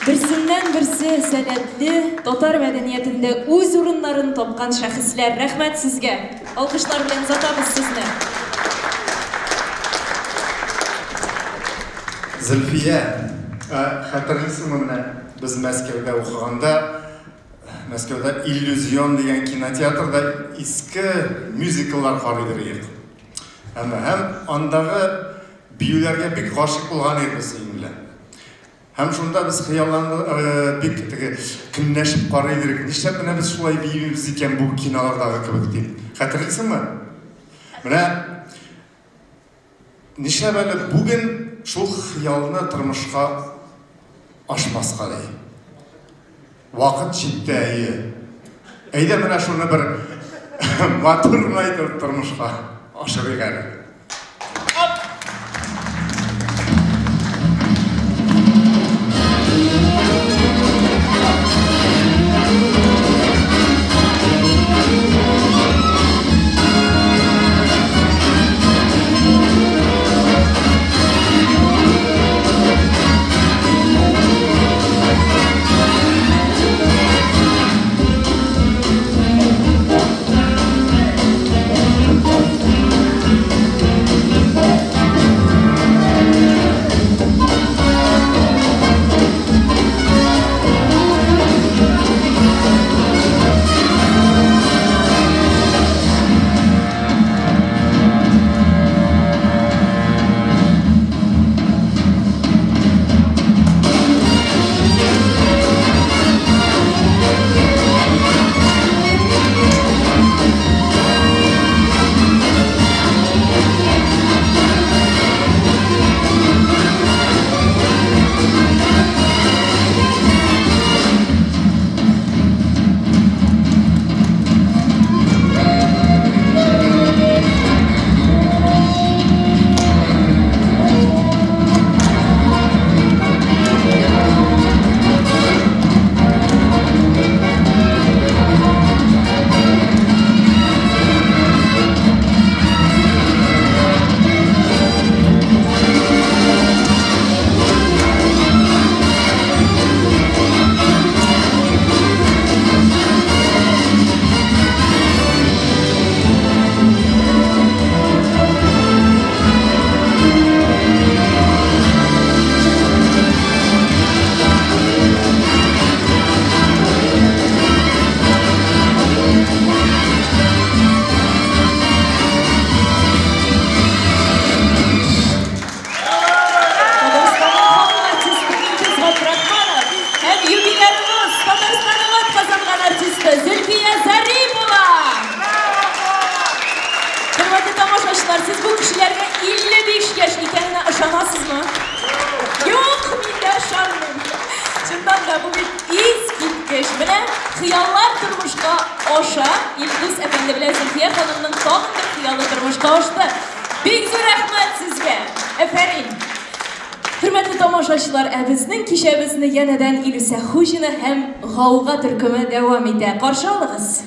Birsinden birsi senetli, tatar medeniyetinde öz urunlarını topkan şahıslar. Rahmet sizge. Alkışlar bilen uzatabız sizne. Zülfiye, hatırlısın mı? Biz Moskvada o'qiganda, Moskvada İllüzyon degan kinoteatrda eski müzikallar qaraydir edik. Hem andagi biyularga bek g'oshiq bo'lgan edimiz bilan. Hem shunda biz xiyollanib bek kunlashib qaraydik. Nishlab mana biz shulay biyimiz ekan bu kinolardagi kibik deb. Hatırlısın mı? Mana nishlab bugun şu xiyolni turmushga oshmasqa dey. Vaqt chiddayi. Ayda mana shuni bir motorni aytib turmushga oshirgan. Siz bu kişilerine 55 yaş ikenine aşamazsınız mı? Yok, ben de aşamıyorum. Şundan da bu bir iz gitmiş. Bile hıyallar durmuşka oşa. İlgiz efendi bile Zülfiye Hanım'ın tağın bir hıyalı durmuşka oştu. Bek zor rahmet sizge. Eferin. Hürmetli tamaşaçılar, bizning kişemizni yeniden İlüse Hujini hem g'avg'a turkumi devam ete. Qarshi oling'iz.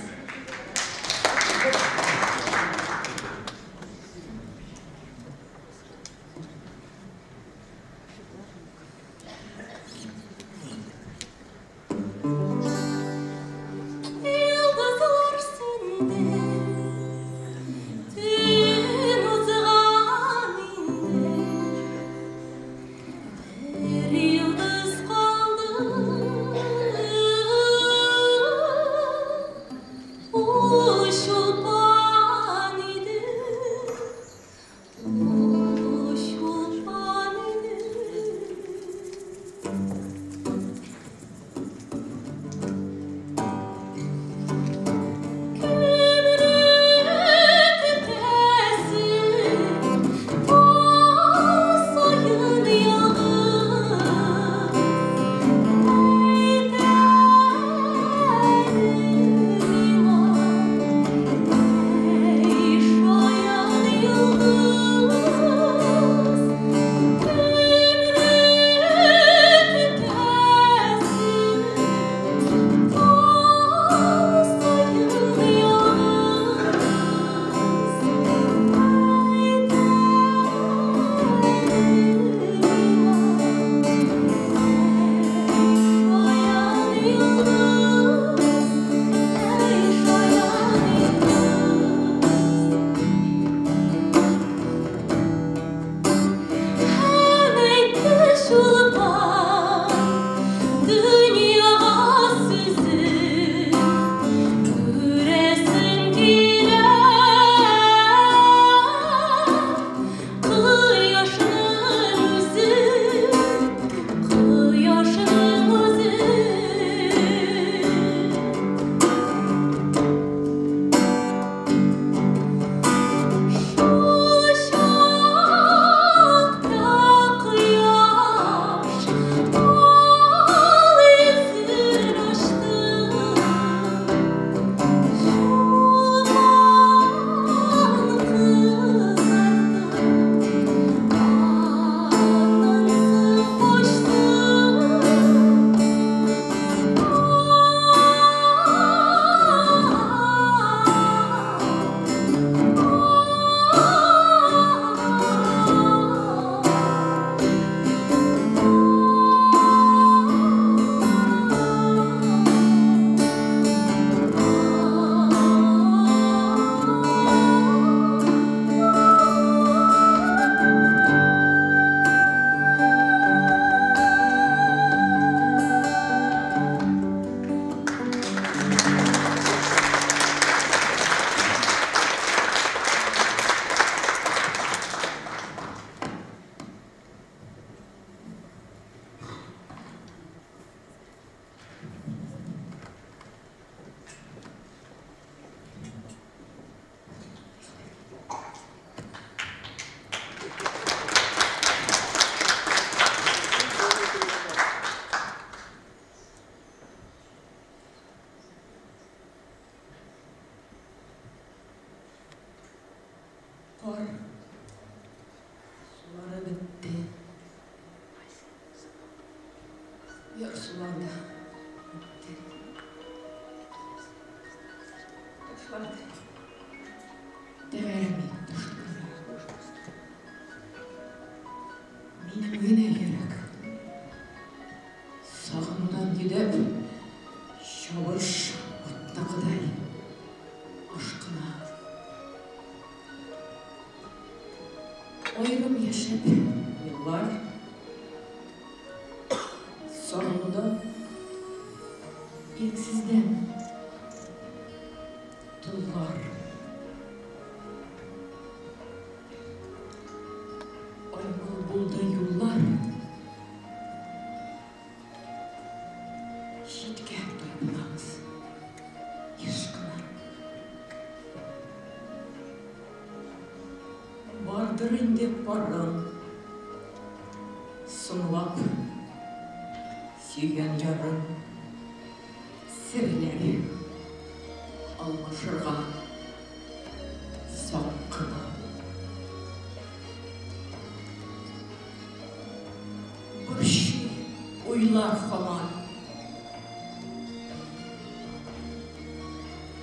Yaxşılandı. Değerli benim yine yürek. Sağımdan gidip şavuş otuna kadar aşkına. Ayrım yaşap yıllar. Sonunda ilk sizden dullar. Aygıl buldu yollar. Şitken duygularımız. Yaşkına. Vardır indi paran. Sunlap. Süyen yarın. Sirleri. Almışırğa. Sapkına. Bir şey uylar falan.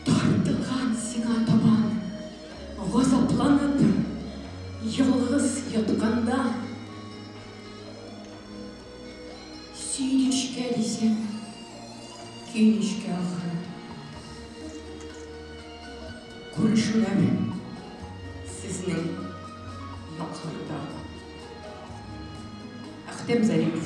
Tartılgan sina taban. Gazaplanıp yalğız yatkanda. Süynüşke desem, küynüşke ahırı. Konuşular sizin yukarıda. Ahtem Zaripov.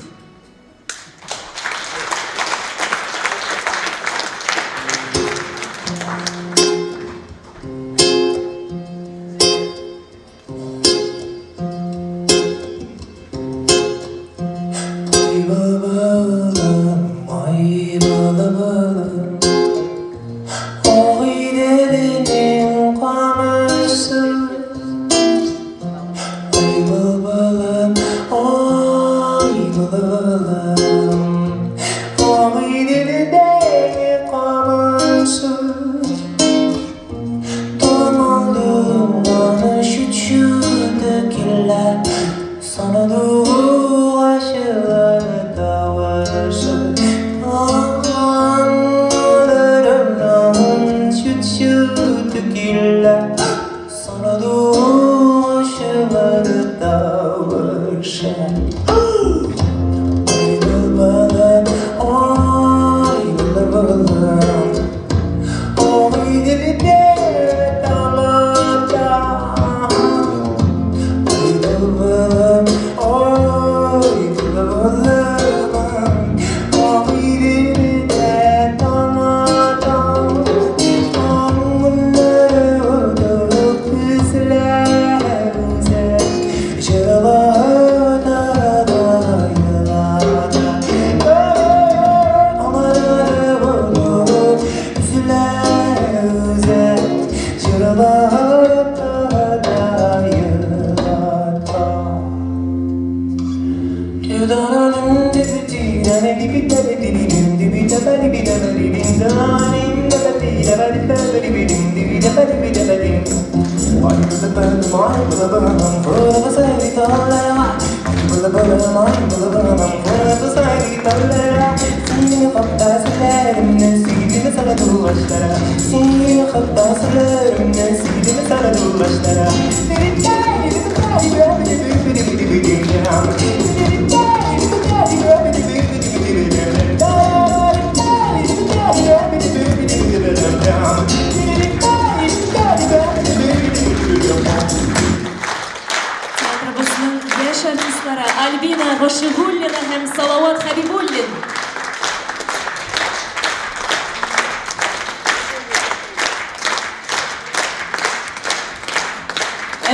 Albina G'ashigullina hem Salovat Habibullin.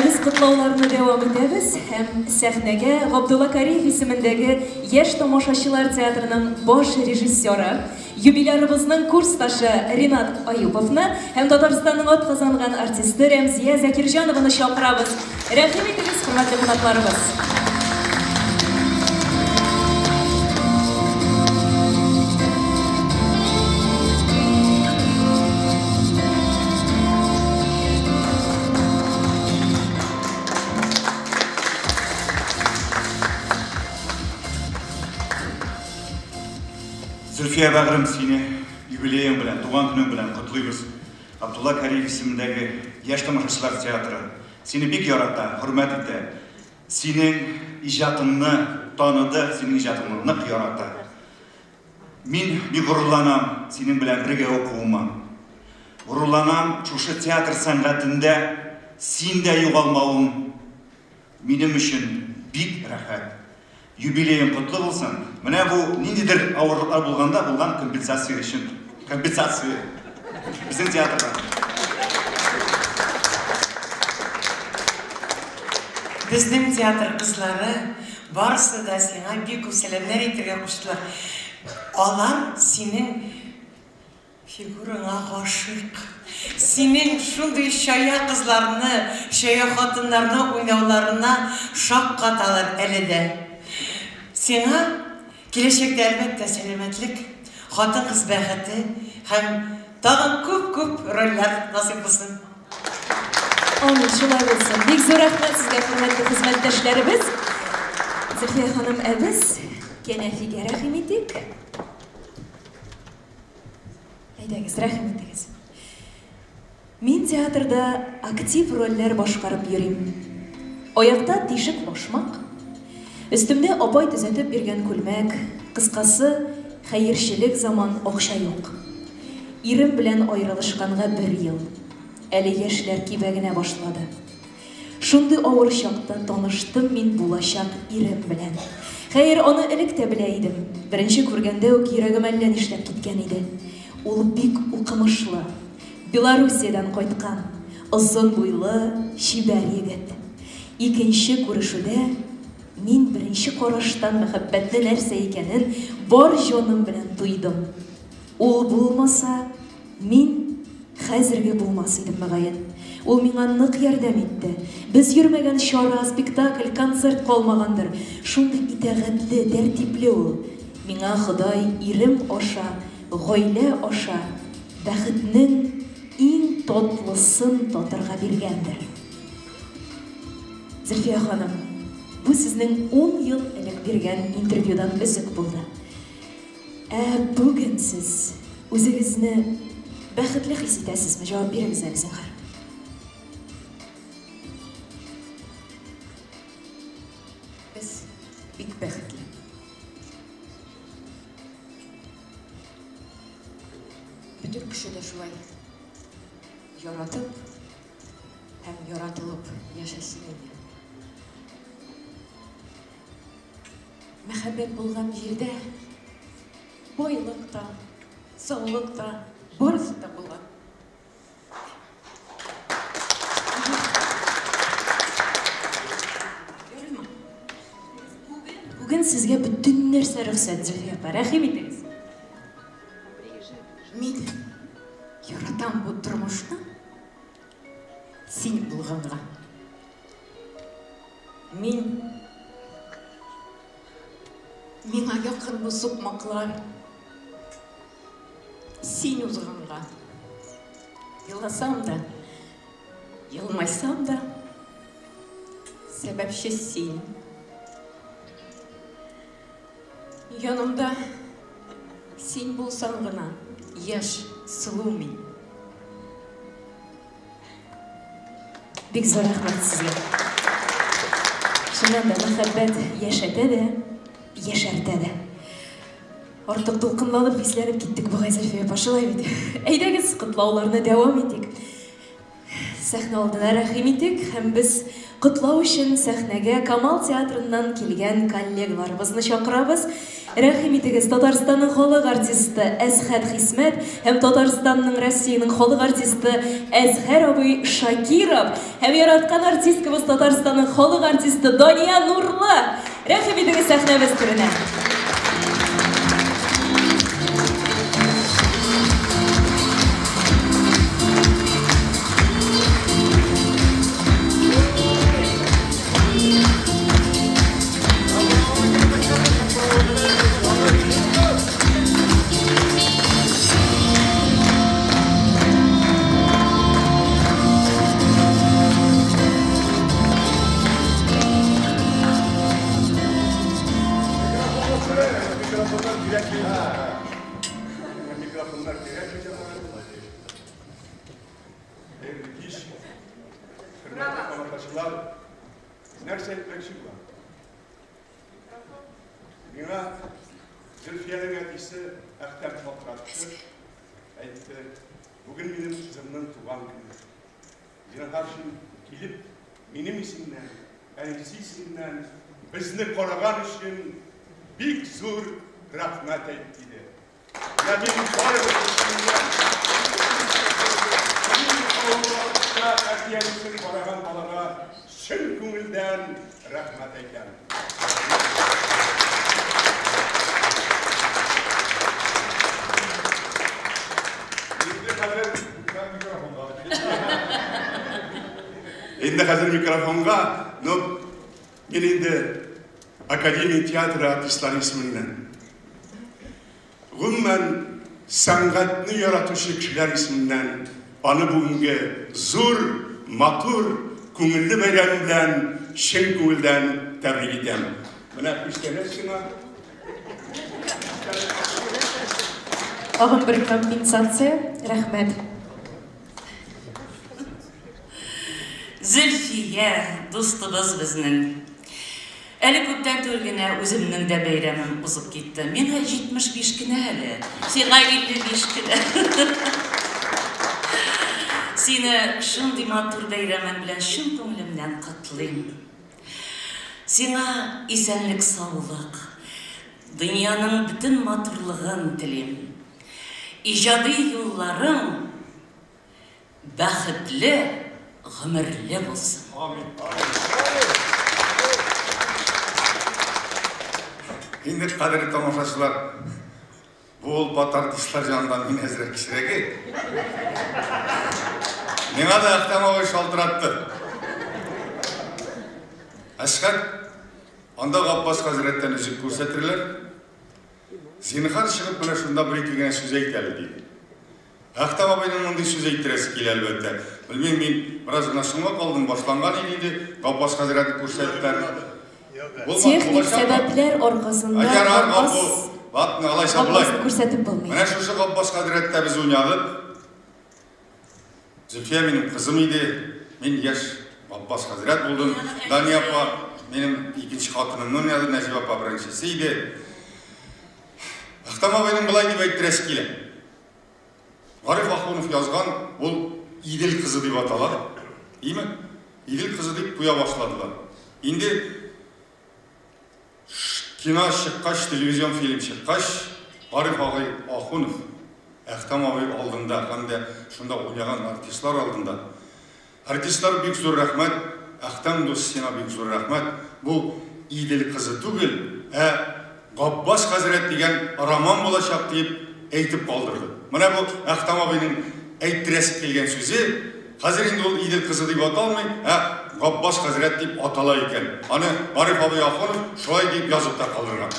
Biz kutlovlarını devam ederiz. Hem sahnege Abdulla Karim ismindeki Yaş Tomoshachilar teatrının bosh rejissyori, юбилярыбызның курсташы Ринат Аюповны hem Татарстанның ат казанган артисты Рәмзия Закирҗанованы чакырабыз. Рәхим итегез, хөрмәтле кунакларыбыз. Зульфия Багрым, сені юбилейің білән, туған күнің білән құтлыйбыз. Абдулла Кариев исеміндегі Яш тамашашылар театры сені бик ярата, хөрмәт итә. Синең иҗатыңны таныды, синең иҗатыңны нык ярата. Мин бик горурланам синең белән бергә укуыма. Горурланам шушы театр сәнгатендә син дә югалмавың минем өчен бик рәхәт. Юбилейың құтлы булсын. Менә бу ниндидер авырлыклар булганда булган компенсация өчен. Компенсация. Біздің театрда. Біздің театр қызлары барысы да сеңа бик күп сәлемнәр итәргә куштылар. Алар синең фигураңа гашык. Синең шундый шая кызларны, шая хатыннарны уйнауларына шаккаталар әле дә. Сиңа киләчәктә әлбәттә сәламәтлек, хатын кыз бәхете һәм тагын күп рольләр насыйп булсын. Амин, шулай булсын. Бик зур рәхмәт сезгә, хөрмәтле хезмәттәшләребез. Зөлфия ханым, без кәнәфигә рәхим итик. Әйдәгез, рәхим итегез. Мин театрда актив рольләр башкарып йөрим. Аякта тишек башмак, өстемдә апай төзәтеп биргән күлмәк, кыскасы, хәерчелек заман акча юк. Ирем белән аерылышканга 1 ел. Әле яшьләр кибәгенә башлады. Шундый авыр чакта таныштым мин булачак ирем белән. Хәер, аны элек тә белә идем. Беренче күргәндә үк йөрәгем әллә нишләп киткән иде. Ул бик укымышлы, Белоруссиядан кайткан, озын буйлы, чибәр егет. Икенче күрешүдә мин беренче караштан мәхәббәтне нәрсә икәнен бар җаным белән тойдым. Ул булмаса, мин хәзерге булмас идем мөгаен. Ул миңа нык ярдәм итте. Без йөрмәгән чара, спектакль, концерт калмагандыр. Шундый итәгатьле, тәртипле ул. Миңа Ходай ирем аша, гаилә аша бәхетнең иң татлысын татырга биргәндер. Зөлфия ханым, бу сезнең 10 ел элек биргән интервьюдан өзек булды. Бүген сез үзегезне бәхетле хис итәсезме? Җавап бирегез әле, зинһар. Без бик бәхетле. Бөтен кеше дә шулай яратып һәм яратылып яшәсен иде. Мәхәббәт булган җирдә байлык та, саулык та, барысы да була. Бүген сезгә бөтен нәрсә рөхсәт, Зөлфия апа, рәхим итегез. Мин яратам бу тормышны син булганга. Миңа якын бу сукмаклар син узганга. Еласам да, елмайсам да, сәбәпче син. Янымда син булсаң гына, яшь, сылу мин. Бик зур рәхмәт сезгә. Шуннан да мәхәббәт яшәтә дә, яшәртә дә. Артык дулкынланып, хисләнеп киттек бугай, Зөлфия апа, шулай бит. Әйдәгез, котлауларны дәвам итик. Сәхнә алдына рәхим итик һәм без котлау өчен сәхнәгә Камал театрыннан килгән коллегаларыбызны чакырабыз. Рәхим итегез, Татарстанның халык артисты Әсхәт Хисмәт һәм Татарстанның Россиянең халык артисты Әзһәр абый Шакиров һәм яраткан артисткабыз Татарстанның халык артисты Дания Нурлы. Рәхим итегез сәхнәбез түренә. Миңа Зөлфияның әтесі Әхтәм шалтыратты. Әйтті, бүгін менің қызымның туған күні. Жинаға үшін келіп, менің есімнен, әнесі есімнен бізді қорған үшін бик зор рахмет айтты. Менің барлық есімнен әкиянысың қораған балаға шын көңілден рахмет айтам. Енді қазір микрофонға, мен енді Академия театры артистлар есімінен. Ғұммен сәңғатны яратушы кішілер есімінен аны бүгінге зор, матур, көңілді бәйрәмден, шын көңілден тәбрик етем. Мына күшкенесіңа. Ағым бір компенсация, рахмет. Зөлфия, достыбыз біздің. Әлі көптен төргіне өзімнің де бәйрәмім ұзып кетті. Мен 75 кіне әлі. Сеға 55 кіне. Сені шынды матур бәйрәмін білен шын көңілімнен қатылайым. Сеңа исәнлік саулық, дүнияның бүтін матурлығын тілейм. Ижады юлларың бәхетлі, ғұмірлі болсын. Енді қадірлі тамашашылар, бұл артистлар жанынан мен әзірек кішіреге. Меңа да Әхтәм ағай шалтыратты. Әшқат, анда Ғапбас Хазіреттен үзіп көрсетірлер. Зинхар шығып мұна шында бір-екігіне сөз айтәлі дейді. Әхтәм ағайның мұндай сөз айттырасы келі әлбәтті. Білмейм, мен біраз ғына шыңға қалдым, башланған енді Ғапбас Хазіретті көрсеттер. Техник себеплер орғасында Ғапбас көрсетіп болмайды. Мәне шушы Ғапбас Хазіретті біз ойнадық. Зülfiya менің қызым еді. Мен еш Ғапбас Хазірет болдым. Дания апа менің екінші қатынымның ойнады, Нәжип апа біріншісі еді. Әхтәм ағайның былай деп айттырасы келе. Ғариф Ахунов yazған, ол Иділ қызы деп аталар. Деймі? Иділ қызы деп қоя башладылар. Енді кино шыққаш, телевизион фильм шыққаш, Ғариф ағай Ахунов Әхтәм ағай алдында, қандай шында ойнаған артистлар алдында. Артистлар бек зор рахмет, Әхтәм дос сена бек зор рахмет. Бұл Иділ қызы түгіл, Ғапбас Хазірет деген роман болашақ деп әйтіп қалдырды. Мына бұл Әхтәм ағайның әйттіресі келген сөзі, қазір енді ол Иділ қызы деп аталмай, Ғапбас Хазірет деп атала екен. Аны Ғариф ағай Ахунов шулай деп жазып та қалдырған.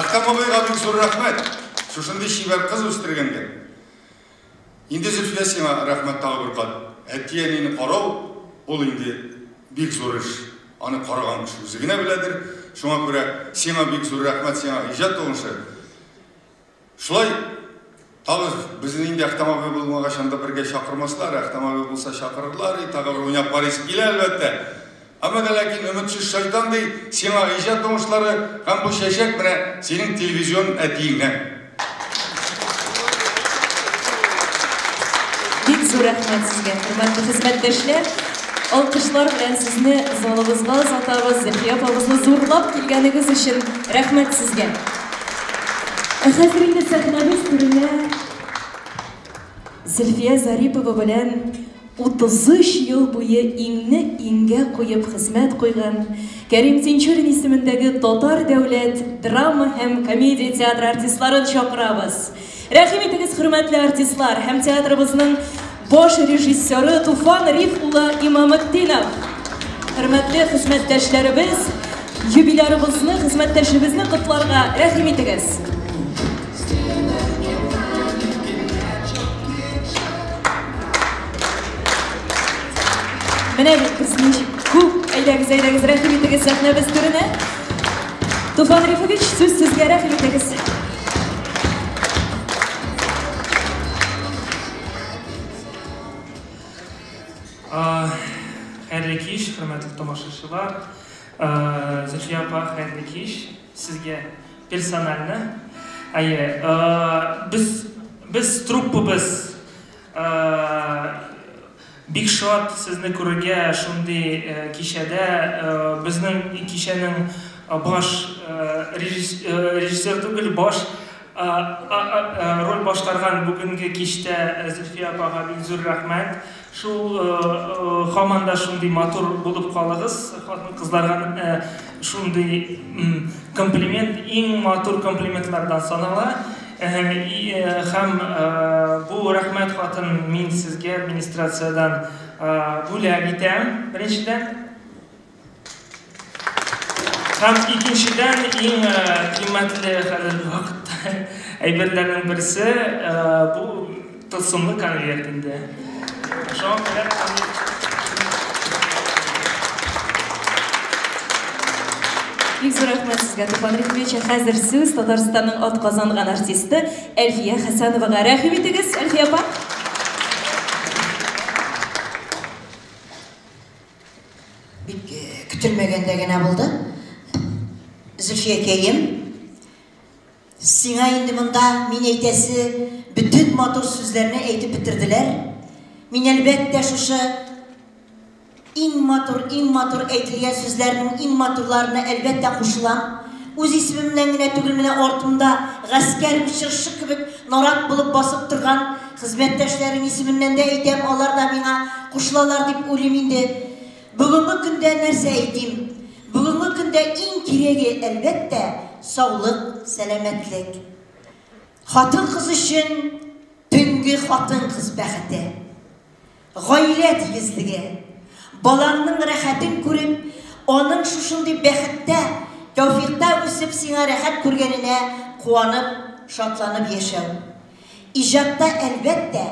Әхтәм ағайға бек зор рахмет. Шушынды шибар қыз өстіргенге. Енді Зülfiya сеңа рахмет тағы бір қат. Әттиянені қарау, ол енді бек зор іш. Аны қараған күш өзігіне біләдір. Шуңа көре сеңа бек зор рахмет сеңа ижат оңшы. Шулай, тағы біздің енді Әхтәм ағай болмаға шанда бірге шақырмасылар. Әхтәм ағай болса шақырырлар. Тағы бір ойнап барайсы келе әлбәтті. Ama lakin ümitsiz şeytan değil, sena icad olmuşları hem bu şeşek bile senin televizyon etiğinden. Bek zor rahmet sizge, hürmetli hizmetdaşlar. Alkışlar bilen sizni zalımızga, zatağız, Zülfiya apamızны zorlap kelganiniz için rahmet sizge. Hazır indi sahnamiz türüne Zülfiya Zaripova bilen 33 yıl boyu inge koyup hizmet koygan Kerim Tinçurin ismindeki Tatar Devlet drama hem komediya teatr artistlerin çakırabız. Rahim etiniz hürmetli artistlar hem teatrımızın boş rejissörü Tufan Rifullah İmamettinov. Hürmetli hizmetdaşlarımız, jubilerimizni, hizmetdaşımızı kutlarga rahim etiniz. Mene bizning ko'p aydagiz rahim etiniz sahnamiz turine. Tufan Rifovich, so'z sizga rahim etiniz. Xayrli kech, hurmatli tomoshabinlar. Zülfiya opa, xayrli kech. sizge персонально. Biz truppabız. Big Shot sizni ko'rga shunday kishada bizning kishining bosh rejissyor tugul bosh rol boshqargan bugungi kishda Zulfiya opaga zo'r rahmat. Shu xonanda shunday motor bo'lib qolasiz. Qizlarga shunday kompliment, eng motor komplimentlardan sanala. Ham bu rahmat xotin men sizga administratsiyadan bo'lak aytaman birinchidan. Ham ikkinchidan eng qiymatli hali vaqtda ayberlarning birisi bu tılsımlı konvertinde. Şu an kadar Бик рәхмәт сезгә, Туфан Рихмович. Хәзер сез Татарстанның атказанган артисты Әлфия Хәсәновага рәхим итегез, Әлфия апа. Бик көтелмәгәндә генә булды. Зөлфия кәем, сиңа инде монда мин әйтәсе бүтән матур сүзләрне әйтеп бетерделәр. Мин әлбәттә шушы иң матур әйтелгән сүзләрнең иң матурларына әлбәттә кушылам. Үз исемемнән генә түгел, менә артымда гаскәр чыршы кебек нарат булып басып торган хезмәттәшләрнең исеменнән дә әйтәм, алар да миңа кушылалар дип уйлыйм инде. Бүгенге көндә нәрсә әйтим? Бүгенге көндә иң кирәге әлбәттә саулык, сәламәтлек. Хатын-кыз өчен төнге хатын-кыз бәхете. Гаилә тигезлеге. Балаңның рәхәтен күреп, аның шушындый бәхеттә, тәүфиқта үсеп сиңа рәхәт күргәненә куанып, шатланып яшәү. Иҗатта әлбәттә,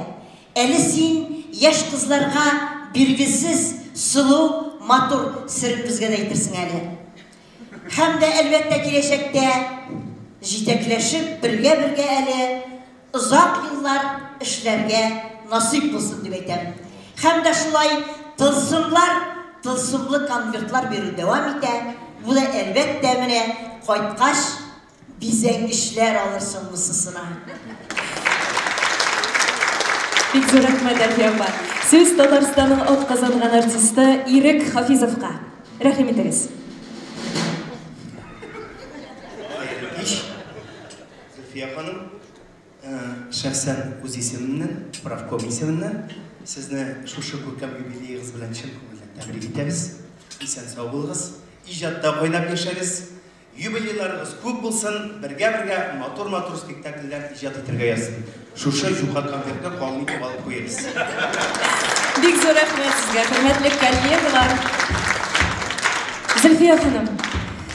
әле син яшь кызларга биргесез, сылу, матур сырын безгә дә әйтерсең әле. Һәм дә әлбәттә киләчәктә җитәкләшеп, бергә әле озак еллар эшләргә насыйп булсын дип әйтәм. Һәм дә шулай тылсымлар, тылсымлы конвертлар бирү дәвам итә. Бу да әлбәттә менә кайткач бизәнгечләр алырсың мусысына. Бик зур рәхмәт, Әлфия апа. Сез Татарстанның атказанган артисты Ирек Хафизовка рәхим итегез. Зөлфия ханым, шәхсән үз исемемнән, правком исеменнән сезне шушы күркәм юбилейгыз белән чын күңелдән тәбрик итәбез. Исән сау булыгыз, иҗатта кайнап яшәгез, юбилейларыгыз күп булсын, бергә матур спектакльләр иҗат итәргә язсын. Шушы юкат конвертны калын итеп алып куегыз. Бик зур рәхмәт сезгә, хөрмәтле коллегалар. Зөлфия ханым,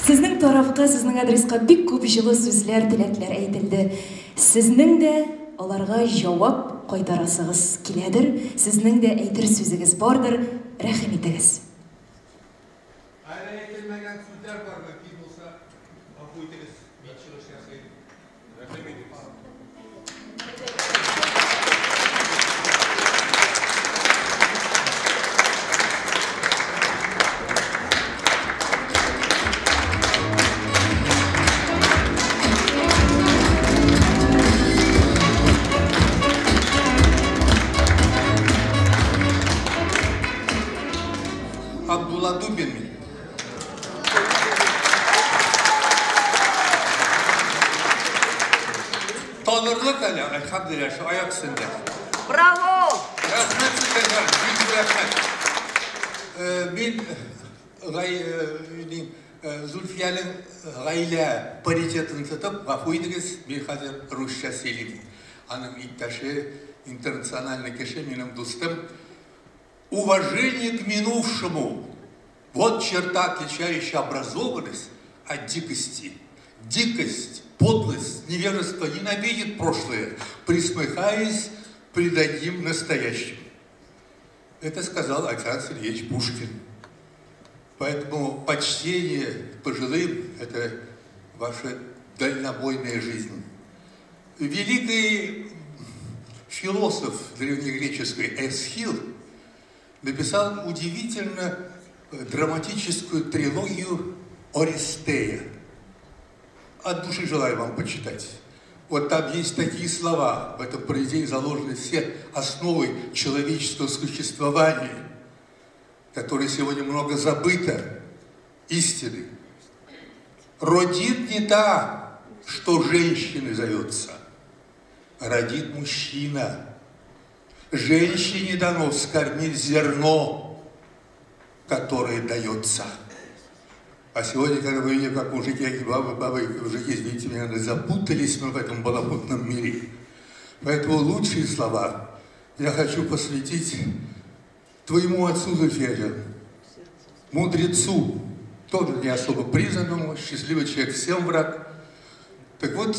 сезнең тарафка, сезнең адреска бик күп җылы сүзләр, теләкләр әйтелде. Сезнең дә аларга җавап кайтарасыгыз киләдер, сезнең дә әйтер сүзегез бардыр, рәхим итегез. Әйтелмәгән сүзләр бармы? Ки булса, гафу итегез. Мин чыгыш ясыйм. Рәхим итегез. Абдулла Дубин. Tanırlık hele, elhamdülillah şu ayak üstünde. Bravo! Rahmet sizden, büyük rahmet. Min Zulfiye'nin gaile paritetini tutup, gafu ediniz, ben hazır Rusça söyleyeyim. Hanım İktaşı, интернациональный кеше, минем достым. Уважение к минувшему. Вот черта, отличающая образованность от дикости. Дикость, подлость, невежество ненавидит прошлое, присмыкаясь, предадим настоящим. Это сказал Александр Сергеевич Пушкин. Поэтому почтение к пожилым – это ваша дальнобойная жизнь. Великий философ древнегреческий Эсхил написал удивительно драматическую трилогию «Ористея». от души желаю вам почитать. Вот там есть такие слова, в этом произведении заложены все основы человеческого существования, которые сегодня много забыто, истины. Родит не та, что женщиной зовется, родит мужчина. Женщине дано вскормить зерно, которое дается. А сегодня, когда мы видим, как мужики и бабы уже, извините меня, запутались мы в этом балапутном мире. Поэтому лучшие слова я хочу посвятить твоему отцу Зульфия, мудрецу, тоже не особо признанному, счастливый человек, всем враг. Так вот,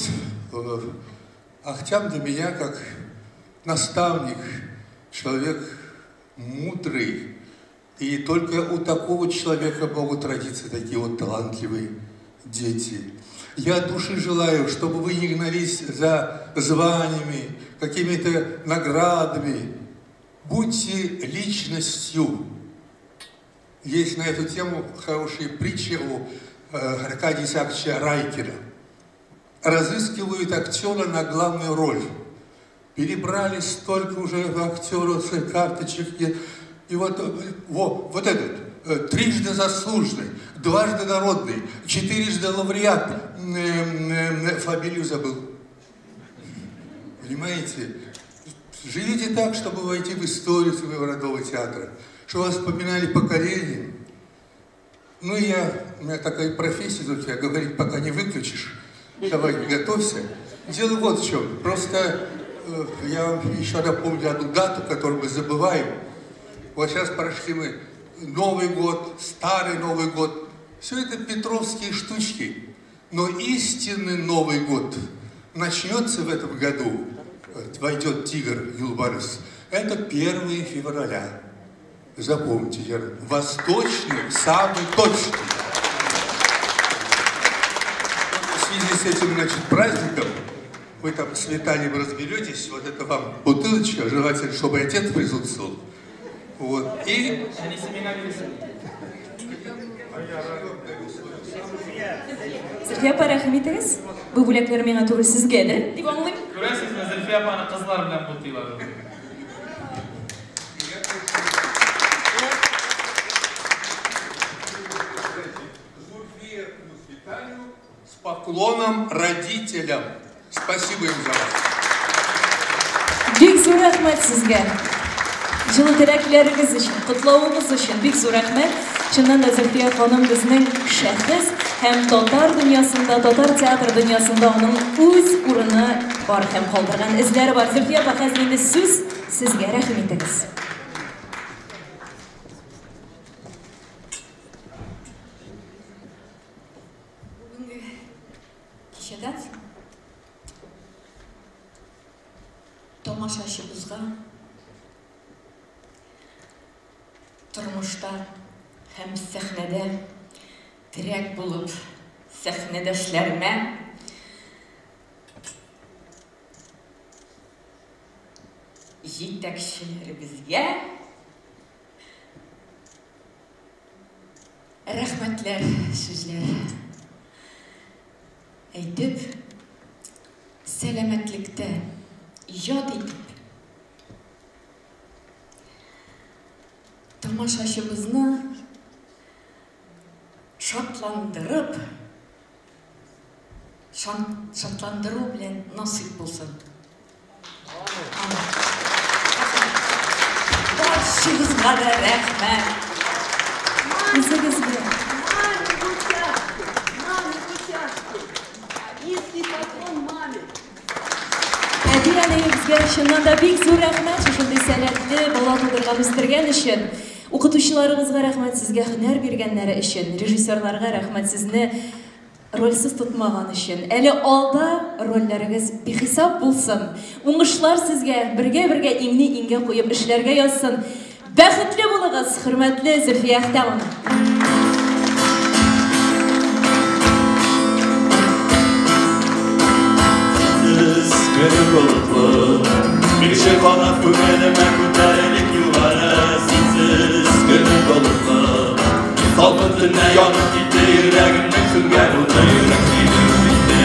Ахтям для меня как наставник, человек мудрый, и только у такого человека могут родиться такие вот талантливые дети. Я от души желаю, чтобы вы не гнались за званиями, какими-то наградами. Будьте личностью. Есть на эту тему хорошие притчи у Аркадия Исааковича Райкера. Разыскивают актера на главную роль. Перебрали столько уже актеров, карточек. И вот этот, трижды заслуженный, дважды народный, четырежды лауреат, фамилию забыл. Понимаете? Живите так, чтобы войти в историю своего родного театра, чтобы вас вспоминали поколения. Ну, у меня такая профессия, тут я говорить, пока не выключишь, давай, готовься. Дело вот в чем. Просто я вам еще напомню одну дату, которую мы забываем. Вот сейчас прошли мы Новый год, Старый Новый год. Все это петровские штучки. Но истинный Новый год начнется в этом году. Войдет тигр Юлбарис. Это 1 февраля. Запомните, восточный, самый точный. В связи с этим, значит, праздником, вы там с Виталием разберетесь, вот это вам бутылочка, желательно, чтобы отец присутствовал. Вот. И... Зульфия апа, рахмет егез. Bu бүләкләр миңа туры сезгәдер, дип аңлыйм. Күрәсезме, Зульфия апаны кызлар белән бутыйлар. С поклоном родителям. Спасибо им за вас. Бик зур рәхмәт сезгә. Җылы теләкләрегез өчен, котлавыгыз өчен бик зур рәхмәт. Чыннан да Зульфия ханым безнең шәхес һәм татар дөньясында, татар театр дөньясында аның үз урыны бар һәм калдырган эзләре бар. Зульфия апа, хәзер инде сүз сезгә, рәхмәт итегез. Кичәдән тамашачыбызга тормышта һәм сәхнәдә терәк булып, сәхнәдәшләремә җитәкчеләребезгә рәхмәтләр сүзләр әйтеп, сәламәтлектә иҗат итеп, тамашачыбызны шатландырып, шатландыру белән насыйп булсын. Барчагызга да рәхмәт. Үзегезгә. Әби-әниегезгә чыннан да бик зур рәхмәт, шушындый сәләтле бала тудырган, үстергән өчен. Укытучыларыгызга рәхмәт, сезгә һөнәр биргәннәре өчен, режиссерларга рәхмәт, сезне рольсыз тотмаган өчен. Әле алда рольләрегез бихисап булсын. Уңышлар сезгә бергә-бергә иңне иңгә куеп эшләргә язсын. Бәхетле булыгыз, хөрмәтле Зульфия Ахтямова. Günü bulutlu, bir şey bana kümeleme kütlelik yuvarı. Sensiz günü bulutlu, salgın tüne yanıp gitti yüreğimden sürgen oldu, yürek seni bitti.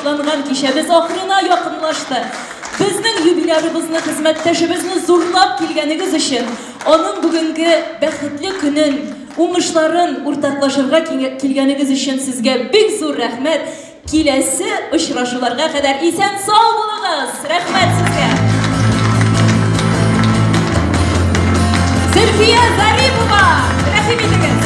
башланган кичәбез ахырына якынлашты. Безнең юбилярыбызны, хезмәттәшебезне зурлап килгәнегез өчен, аның бүгенге бәхетле көнен, уңышларын уртаклашырга килгәнегез өчен сезгә бик зур рәхмәт. Киләсе очрашуларга кадәр исән сау булыгыз. Рәхмәт сезгә. Зөлфия Зарипова, рәхим итегез.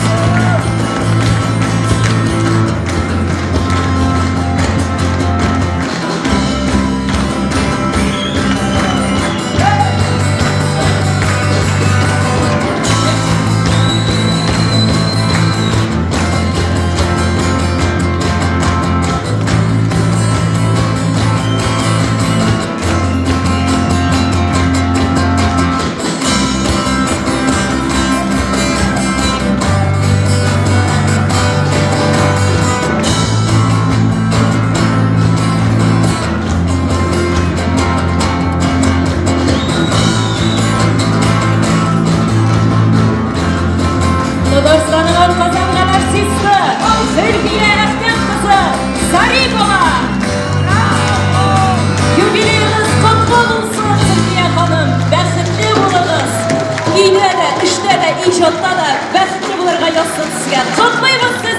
İşte de, bәхетле булырга язсын сезгә. Котлыйбыз сезне.